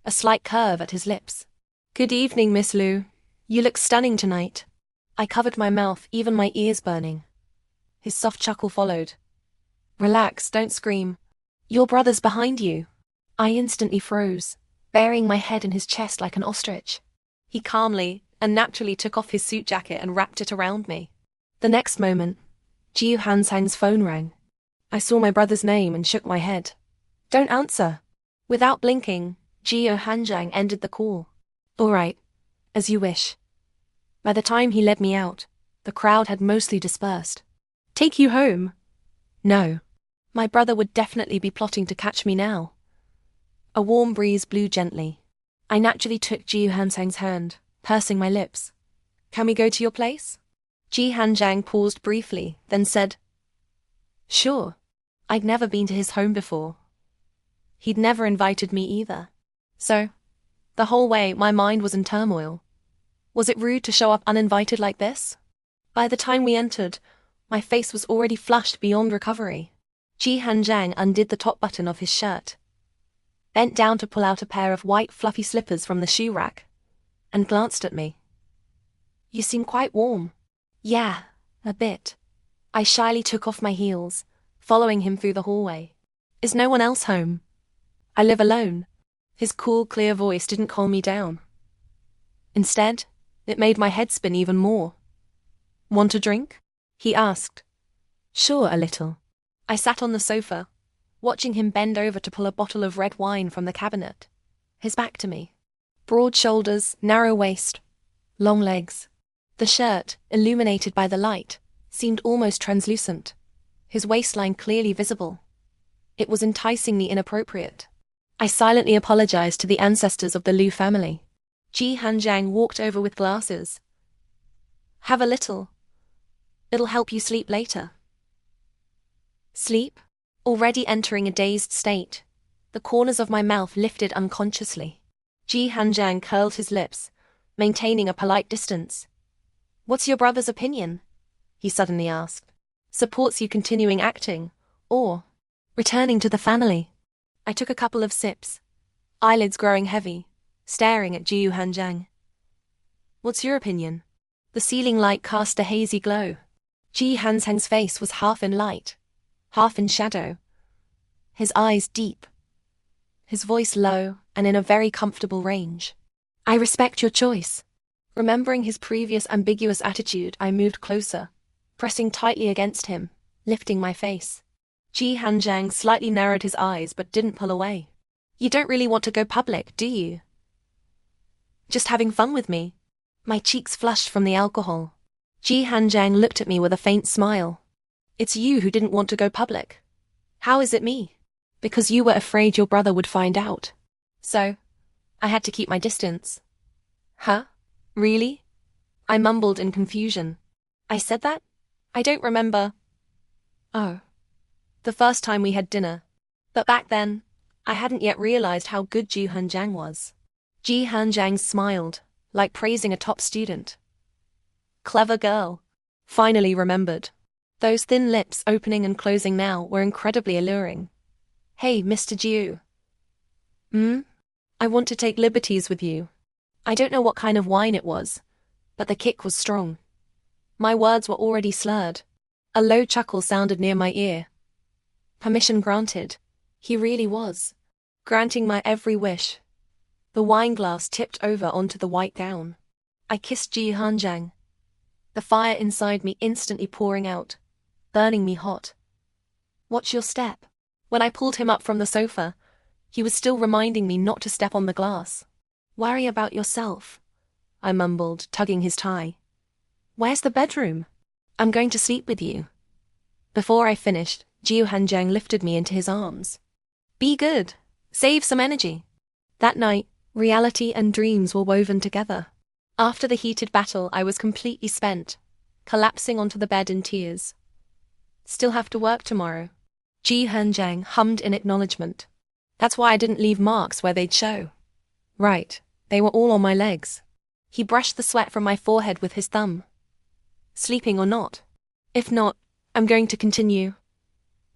a slight curve at his lips. "Good evening, Miss Liu. You look stunning tonight." I covered my mouth, even my ears burning. His soft chuckle followed. "Relax, don't scream. Your brother's behind you." I instantly froze, burying my head in his chest like an ostrich. He calmly and naturally took off his suit jacket and wrapped it around me. The next moment, Ji Hanjiang's phone rang. I saw my brother's name and shook my head. "Don't answer." Without blinking, Ji Hanjiang ended the call. "All right, as you wish." By the time he led me out, the crowd had mostly dispersed. "Take you home?" "No. My brother would definitely be plotting to catch me now." A warm breeze blew gently. I naturally took Ji Hanjiang's hand, pursing my lips. "Can we go to your place?" Ji Hanjiang paused briefly, then said, "Sure." I'd never been to his home before. He'd never invited me either. So, the whole way, my mind was in turmoil. Was it rude to show up uninvited like this? By the time we entered, my face was already flushed beyond recovery. Ji Hanjiang undid the top button of his shirt, bent down to pull out a pair of white fluffy slippers from the shoe rack, and glanced at me. "You seem quite warm." "Yeah, a bit." I shyly took off my heels, following him through the hallway. "Is no one else home?" "I live alone." His cool, clear voice didn't calm me down. Instead, it made my head spin even more. "Want a drink?" he asked. "Sure, a little." I sat on the sofa, watching him bend over to pull a bottle of red wine from the cabinet, his back to me. Broad shoulders, narrow waist, long legs. The shirt, illuminated by the light, seemed almost translucent, his waistline clearly visible. It was enticingly inappropriate. I silently apologized to the ancestors of the Liu family. Ji Hanjiang walked over with glasses. "Have a little. It'll help you sleep later." Sleep? Already entering a dazed state, the corners of my mouth lifted unconsciously. Ji Hanjiang curled his lips, maintaining a polite distance. "What's your brother's opinion?" he suddenly asked. "Supports you continuing acting, or returning to the family?" I took a couple of sips, eyelids growing heavy, staring at Ji Hanjiang. "What's your opinion?" The ceiling light cast a hazy glow. Ji Hanjiang's face was half in light, half in shadow, his eyes deep, his voice low and in a very comfortable range. "I respect your choice." Remembering his previous ambiguous attitude, I moved closer, pressing tightly against him, lifting my face. Ji Hanjiang slightly narrowed his eyes but didn't pull away. "You don't really want to go public, do you? Just having fun with me?" My cheeks flushed from the alcohol. Ji Hanjiang looked at me with a faint smile. "It's you who didn't want to go public. How is it me?" "Because you were afraid your brother would find out. So, I had to keep my distance." "Huh? Really?" I mumbled in confusion. "I said that? I don't remember." "Oh. The first time we had dinner. But back then, I hadn't yet realized how good Ji Hanjiang was." Ji Hanjiang smiled, like praising a top student. "Clever girl." Finally remembered. Those thin lips opening and closing now were incredibly alluring. "Hey, Mr. Jiu. I want to take liberties with you." I don't know what kind of wine it was, but the kick was strong. My words were already slurred. A low chuckle sounded near my ear. Permission granted. He really was granting my every wish. The wine glass tipped over onto the white gown. I kissed Ji Hanjiang, the fire inside me instantly pouring out, burning me hot. "Watch your step." When I pulled him up from the sofa, he was still reminding me not to step on the glass. "Worry about yourself," I mumbled, tugging his tie. "Where's the bedroom?" "I'm going to sleep with you." Before I finished, Ji Hanjiang lifted me into his arms. "Be good. Save some energy." That night, reality and dreams were woven together. After the heated battle, I was completely spent, collapsing onto the bed in tears. "Still have to work tomorrow." Ji Hanjiang hummed in acknowledgement. "That's why I didn't leave marks where they'd show." "Right, they were all on my legs." He brushed the sweat from my forehead with his thumb. "Sleeping or not? If not, I'm going to continue.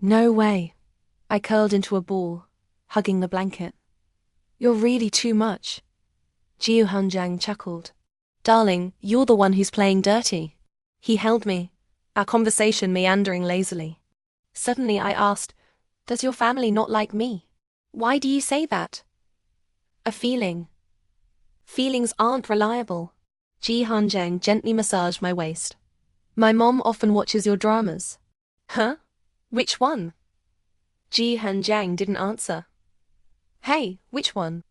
No way. I curled into a ball, hugging the blanket. You're really too much. Jiu Hanjiang chuckled. Darling, you're the one who's playing dirty. He held me, our conversation meandering lazily. Suddenly I asked, does your family not like me? Why do you say that? A feeling. Feelings aren't reliable. Ji Hanjiang gently massaged my waist. My mom often watches your dramas. Huh? Which one? Ji Hanjiang didn't answer. Hey, which one?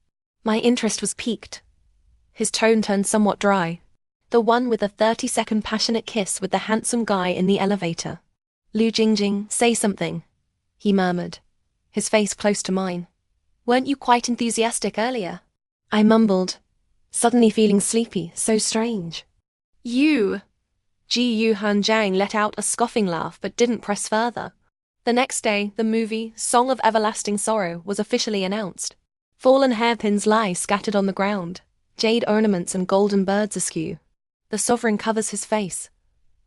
My interest was piqued. His tone turned somewhat dry. The one with a 30-second passionate kiss with the handsome guy in the elevator. Lu Jingjing, say something, he murmured, his face close to mine. Weren't you quite enthusiastic earlier? I mumbled, suddenly feeling sleepy, so strange. You! Ji Hanjiang let out a scoffing laugh but didn't press further. The next day, the movie, Song of Everlasting Sorrow, was officially announced. Fallen hairpins lie scattered on the ground, jade ornaments and golden birds askew. The sovereign covers his face,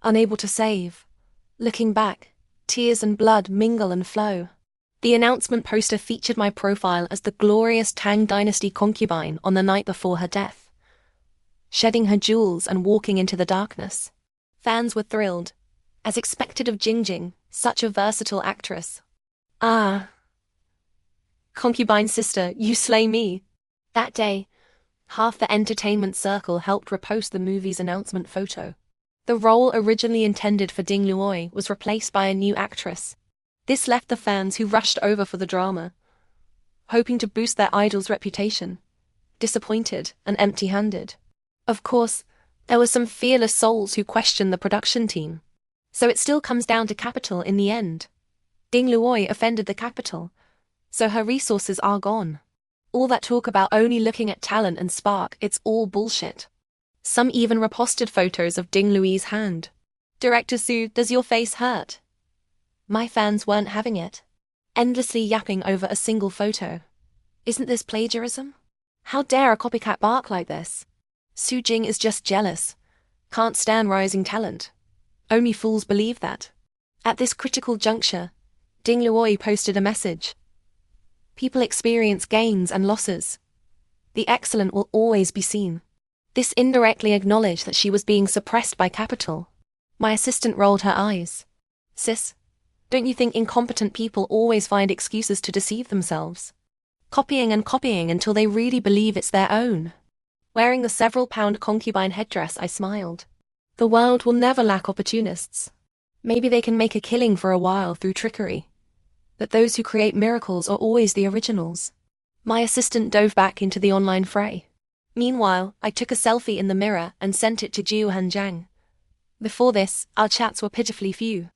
unable to save. Looking back, tears and blood mingle and flow. The announcement poster featured my profile as the glorious Tang Dynasty concubine on the night before her death, shedding her jewels and walking into the darkness. Fans were thrilled, as expected of Jingjing, such a versatile actress. Ah, concubine sister, you slay me. That day, half the entertainment circle helped repost the movie's announcement photo. The role originally intended for Ding Luoy was replaced by a new actress. This left the fans who rushed over for the drama, hoping to boost their idol's reputation, disappointed and empty-handed. Of course, there were some fearless souls who questioned the production team. So it still comes down to capital in the end. Ding Luoy offended the capital, so her resources are gone. All that talk about only looking at talent and spark, it's all bullshit. Some even reposted photos of Ding Luoy's hand. Director Su, does your face hurt? My fans weren't having it, endlessly yapping over a single photo. Isn't this plagiarism? How dare a copycat bark like this? Su Jing is just jealous. Can't stand rising talent. Only fools believe that. At this critical juncture, Ding Luoy posted a message. People experience gains and losses. The excellent will always be seen. This indirectly acknowledged that she was being suppressed by capital. My assistant rolled her eyes. Sis, don't you think incompetent people always find excuses to deceive themselves? Copying and copying until they really believe it's their own. Wearing the several-pound concubine headdress, I smiled. The world will never lack opportunists. Maybe they can make a killing for a while through trickery. But those who create miracles are always the originals. My assistant dove back into the online fray. Meanwhile, I took a selfie in the mirror and sent it to Jiu Hanjiang. Before this, our chats were pitifully few.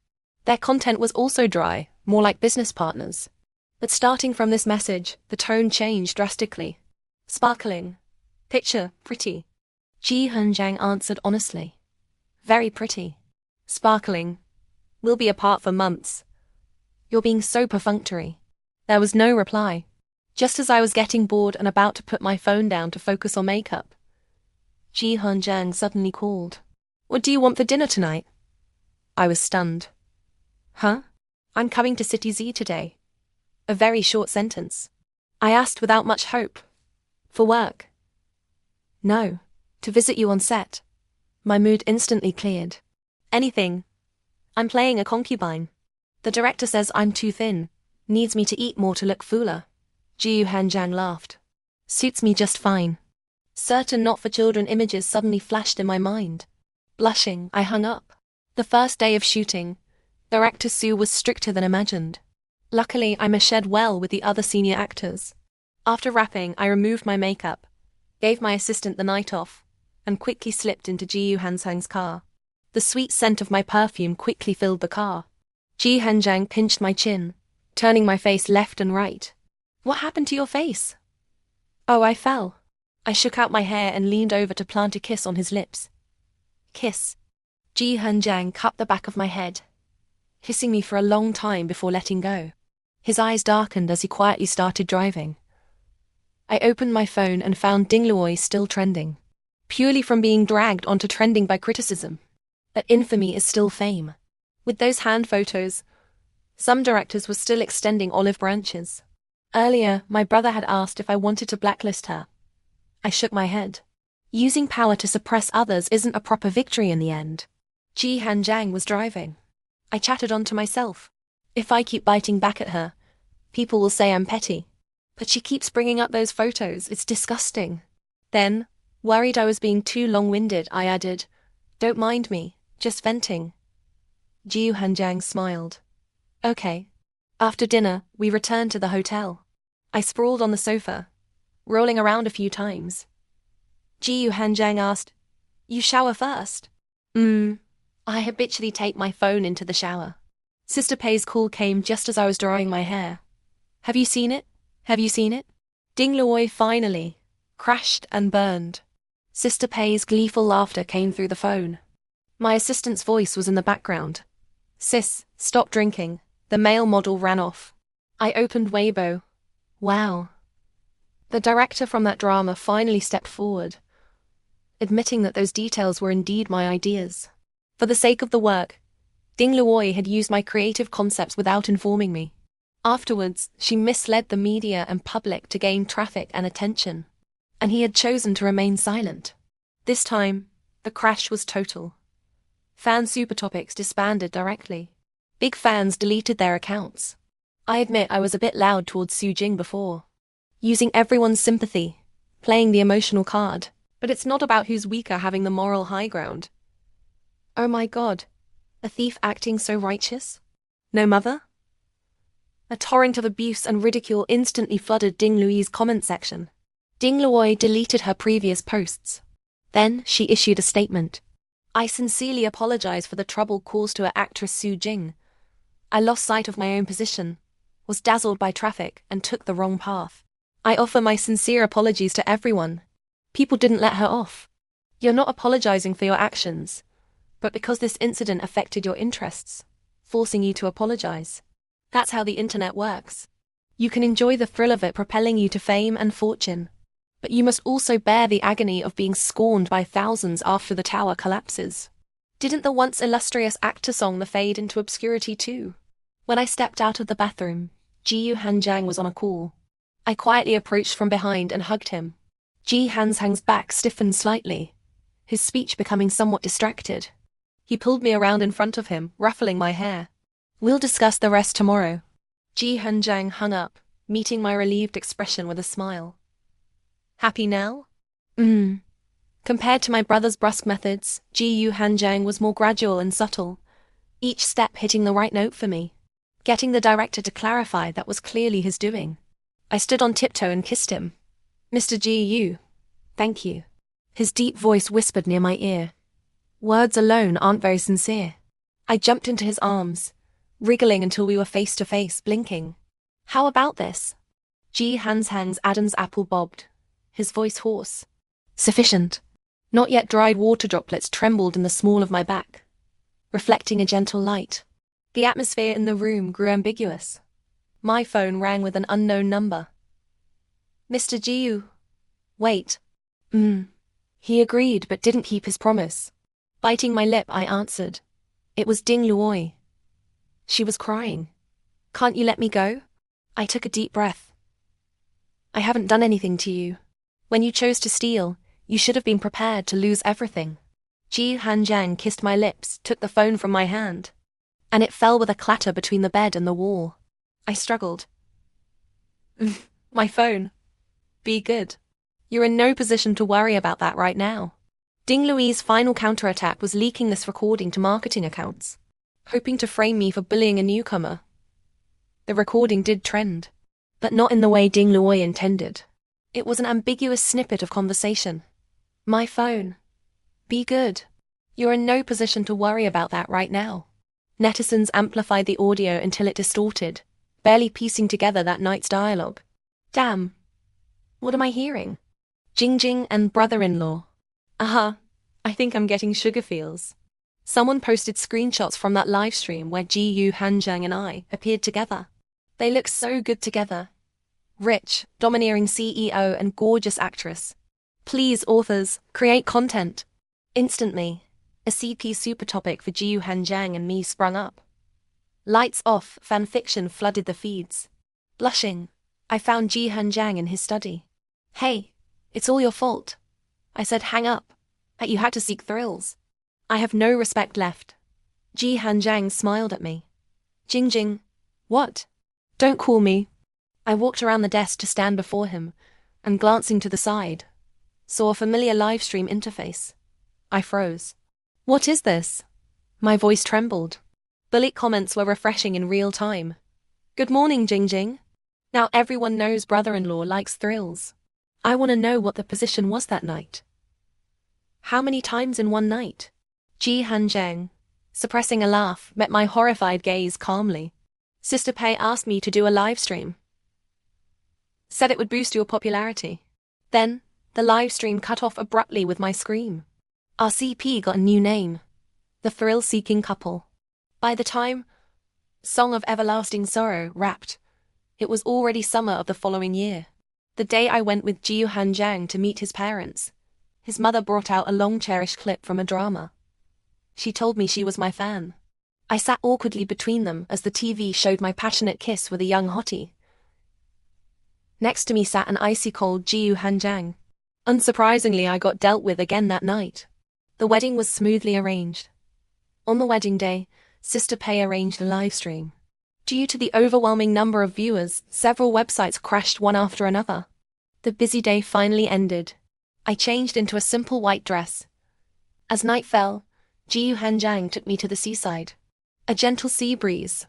Their content was also dry, more like business partners. But starting from this message, the tone changed drastically. Sparkling. Picture, pretty. Ji Hanjiang answered honestly. Very pretty. Sparkling. We'll be apart for months. You're being so perfunctory. There was no reply. Just as I was getting bored and about to put my phone down to focus on makeup, Ji Hanjiang suddenly called. What do you want for dinner tonight? I was stunned. Huh? I'm coming to City Z today. A very short sentence. I asked without much hope. For work? No, to visit you on set. My mood instantly cleared. Anything. I'm playing a concubine. The director says I'm too thin, needs me to eat more to look fuller. Jiu Hanjiang laughed. Suits me just fine. Certain not-for-children images suddenly flashed in my mind. Blushing, I hung up. The first day of shooting, Director Su was stricter than imagined. Luckily, I meshed well with the other senior actors. After wrapping, I removed my makeup, gave my assistant the night off, and quickly slipped into Jiu Hanjiang's car. The sweet scent of my perfume quickly filled the car. Ji Hanjiang pinched my chin, turning my face left and right. What happened to your face? Oh, I fell. I shook out my hair and leaned over to plant a kiss on his lips. Kiss. Ji Hanjiang cupped the back of my head, kissing me for a long time before letting go. His eyes darkened as he quietly started driving. I opened my phone and found Ding Luoy still trending. Purely from being dragged onto trending by criticism. But infamy is still fame. With those hand photos, some directors were still extending olive branches. Earlier, my brother had asked if I wanted to blacklist her. I shook my head. Using power to suppress others isn't a proper victory in the end. Ji Hanjiang was driving. I chattered on to myself. If I keep biting back at her, people will say I'm petty. But she keeps bringing up those photos, it's disgusting. Then, worried I was being too long-winded, I added, "Don't mind me, just venting." Ji Hanjiang smiled. Okay. After dinner, we returned to the hotel. I sprawled on the sofa, rolling around a few times. Ji Hanjiang asked, "You shower first?" I habitually take my phone into the shower. Sister Pei's call came just as I was drying my hair. Have you seen it? Have you seen it? Ding Luoy finally crashed and burned. Sister Pei's gleeful laughter came through the phone. My assistant's voice was in the background. Sis, stop drinking. The male model ran off. I opened Weibo. Wow. The director from that drama finally stepped forward, admitting that those details were indeed my ideas. For the sake of the work, Ding Luoy had used my creative concepts without informing me. Afterwards, she misled the media and public to gain traffic and attention, and he had chosen to remain silent. This time, the crash was total. Fan Supertopics disbanded directly. Big fans deleted their accounts. I admit I was a bit loud towards Su Jing before, using everyone's sympathy, playing the emotional card. But it's not about who's weaker having the moral high ground. Oh my God, a thief acting so righteous? No mother? A torrent of abuse and ridicule instantly flooded Ding Luoy's comment section. Ding Luoy deleted her previous posts. Then she issued a statement. I sincerely apologize for the trouble caused to her actress Su Jing. I lost sight of my own position, was dazzled by traffic, and took the wrong path. I offer my sincere apologies to everyone. People didn't let her off. You're not apologizing for your actions, but because this incident affected your interests, forcing you to apologize. That's how the internet works. You can enjoy the thrill of it propelling you to fame and fortune, but you must also bear the agony of being scorned by thousands after the tower collapses. Didn't the once illustrious actor song fade into obscurity too? When I stepped out of the bathroom, Ji Hanjiang was on a call. I quietly approached from behind and hugged him. Ji Hanjiang's back stiffened slightly, his speech becoming somewhat distracted. He pulled me around in front of him, ruffling my hair. We'll discuss the rest tomorrow. Ji Hanjiang hung up, meeting my relieved expression with a smile. Happy now? Compared to my brother's brusque methods, Ji Hanjiang was more gradual and subtle, each step hitting the right note for me. Getting the director to clarify that was clearly his doing. I stood on tiptoe and kissed him. Mr. Ji, thank you. His deep voice whispered near my ear. Words alone aren't very sincere. I jumped into his arms, wriggling until we were face to face, blinking. How about this? Ji Hanjiang's Adam's apple bobbed, his voice hoarse. Sufficient. Not yet dried water droplets trembled in the small of my back, reflecting a gentle light. The atmosphere in the room grew ambiguous. My phone rang with an unknown number. Mr. Ji. Wait. He agreed but didn't keep his promise. Biting my lip, I answered. It was Ding Luoy. She was crying. Can't you let me go? I took a deep breath. I haven't done anything to you. When you chose to steal, you should have been prepared to lose everything. Ji Hanjiang kissed my lips, took the phone from my hand, and it fell with a clatter between the bed and the wall. I struggled. My phone. Be good. You're in no position to worry about that right now. Ding Luoy's final counterattack was leaking this recording to marketing accounts, hoping to frame me for bullying a newcomer. The recording did trend, but not in the way Ding Luoy intended. It was an ambiguous snippet of conversation. My phone. Be good. You're in no position to worry about that right now. Netizens amplified the audio until it distorted, barely piecing together that night's dialogue. Damn. What am I hearing? Jing and brother-in-law. I think I'm getting sugar feels. Someone posted screenshots from that live stream where Ji Hanjiang and I appeared together. They look so good together. Rich, domineering CEO and gorgeous actress. Please, authors, create content. Instantly, a CP super topic for Ji Hanjiang and me sprung up. Lights off, fanfiction flooded the feeds. Blushing, I found Ji Hanjiang in his study. Hey, it's all your fault. I said hang up. That you had to seek thrills. I have no respect left. Ji Hanjiang smiled at me. Jing. What? Don't call me. I walked around the desk to stand before him, and glancing to the side, saw a familiar livestream interface. I froze. What is this? My voice trembled. Bullet comments were refreshing in real time. Good morning, Jing. Now everyone knows brother-in-law likes thrills. I want to know what the position was that night. How many times in one night? Ji Hanjiang, suppressing a laugh, met my horrified gaze calmly. Sister Pei asked me to do a live stream. Said it would boost your popularity. Then, the live stream cut off abruptly with my scream. Our CP got a new name. The Thrill-Seeking Couple. By the time Song of Everlasting Sorrow wrapped, it was already summer of the following year. The day I went with Ji Hanjiang to meet his parents, his mother brought out a long-cherished clip from a drama. She told me she was my fan. I sat awkwardly between them as the TV showed my passionate kiss with a young hottie. Next to me sat an icy-cold Ji Hanjiang. Unsurprisingly, I got dealt with again that night. The wedding was smoothly arranged. On the wedding day, Sister Pei arranged a live stream. Due to the overwhelming number of viewers, several websites crashed one after another. The busy day finally ended. I changed into a simple white dress. As night fell, Ji Hanjiang took me to the seaside. A gentle sea breeze.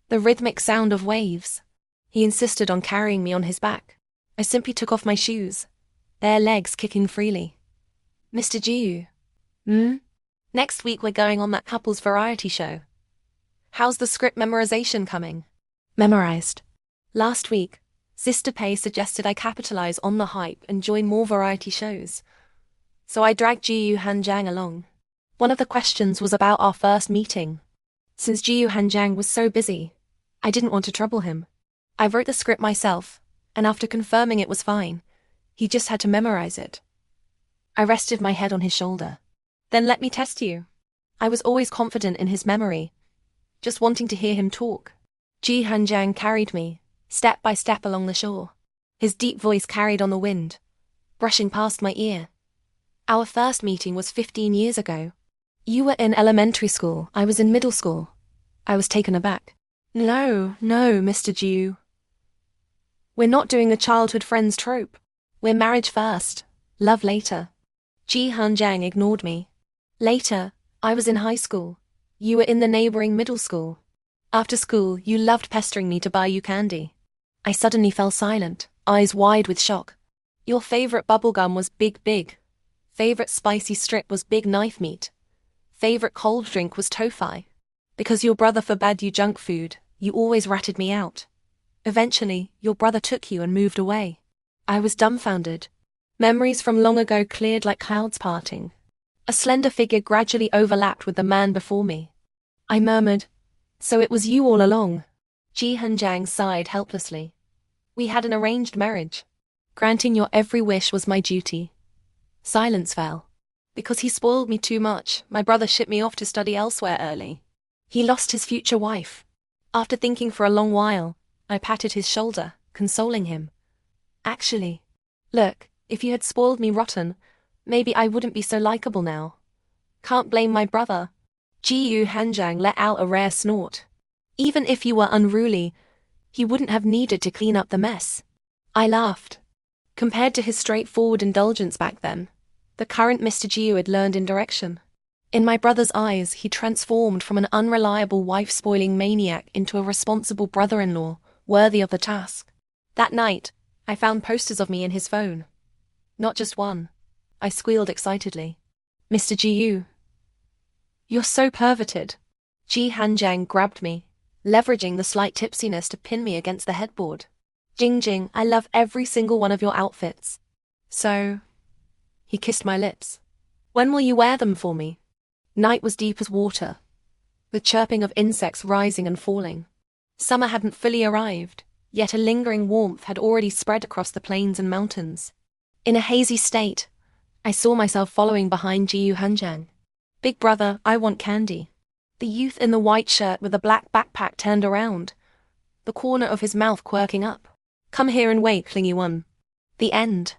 The rhythmic sound of waves. He insisted on carrying me on his back. I simply took off my shoes, bare legs kicking freely. Mr. Ji. Next week we're going on that couple's variety show. How's the script memorization coming? Memorized. Last week, Sister Pei suggested I capitalize on the hype and join more variety shows. So I dragged Ji Hanjiang along. One of the questions was about our first meeting. Since Ji Hanjiang was so busy, I didn't want to trouble him. I wrote the script myself, and after confirming it was fine, he just had to memorize it. I rested my head on his shoulder. Then let me test you. I was always confident in his memory, just wanting to hear him talk. Ji Hanjiang carried me, step by step along the shore. His deep voice carried on the wind, brushing past my ear. Our first meeting was 15 years ago. You were in elementary school, I was in middle school. I was taken aback. No, Mr. Ji. We're not doing the childhood friends trope. We're marriage first, love later. Ji Hanjiang ignored me. Later, I was in high school. You were in the neighboring middle school. After school, you loved pestering me to buy you candy. I suddenly fell silent, eyes wide with shock. Your favorite bubblegum was Big Big. Favorite spicy strip was Big Knife Meat. Favorite cold drink was Toffee. Because your brother forbade you junk food, you always ratted me out. Eventually, your brother took you and moved away. I was dumbfounded. Memories from long ago cleared like clouds parting. A slender figure gradually overlapped with the man before me. I murmured, "So it was you all along." Ji Hanjiang sighed helplessly. We had an arranged marriage. Granting your every wish was my duty. Silence fell. Because he spoiled me too much, my brother shipped me off to study elsewhere early. He lost his future wife. After thinking for a long while, I patted his shoulder, consoling him. Actually, look, if you had spoiled me rotten, maybe I wouldn't be so likable now. Can't blame my brother. Ji Hanjiang let out a rare snort. Even if you were unruly, he wouldn't have needed to clean up the mess. I laughed. Compared to his straightforward indulgence back then, the current Mr. Ji had learned indirection. In my brother's eyes, he transformed from an unreliable wife-spoiling maniac into a responsible brother-in-law, worthy of the task. That night, I found posters of me in his phone. Not just one. I squealed excitedly. Mr. Ji, you're so perverted. Ji Hanjiang grabbed me, leveraging the slight tipsiness to pin me against the headboard. Jing, I love every single one of your outfits. So, he kissed my lips. When will you wear them for me? Night was deep as water, the chirping of insects rising and falling. Summer hadn't fully arrived, yet a lingering warmth had already spread across the plains and mountains. In a hazy state, I saw myself following behind Ji Hanjiang. Big brother, I want candy. The youth in the white shirt with a black backpack turned around, the corner of his mouth quirking up. Come here and wait, clingy one. The end.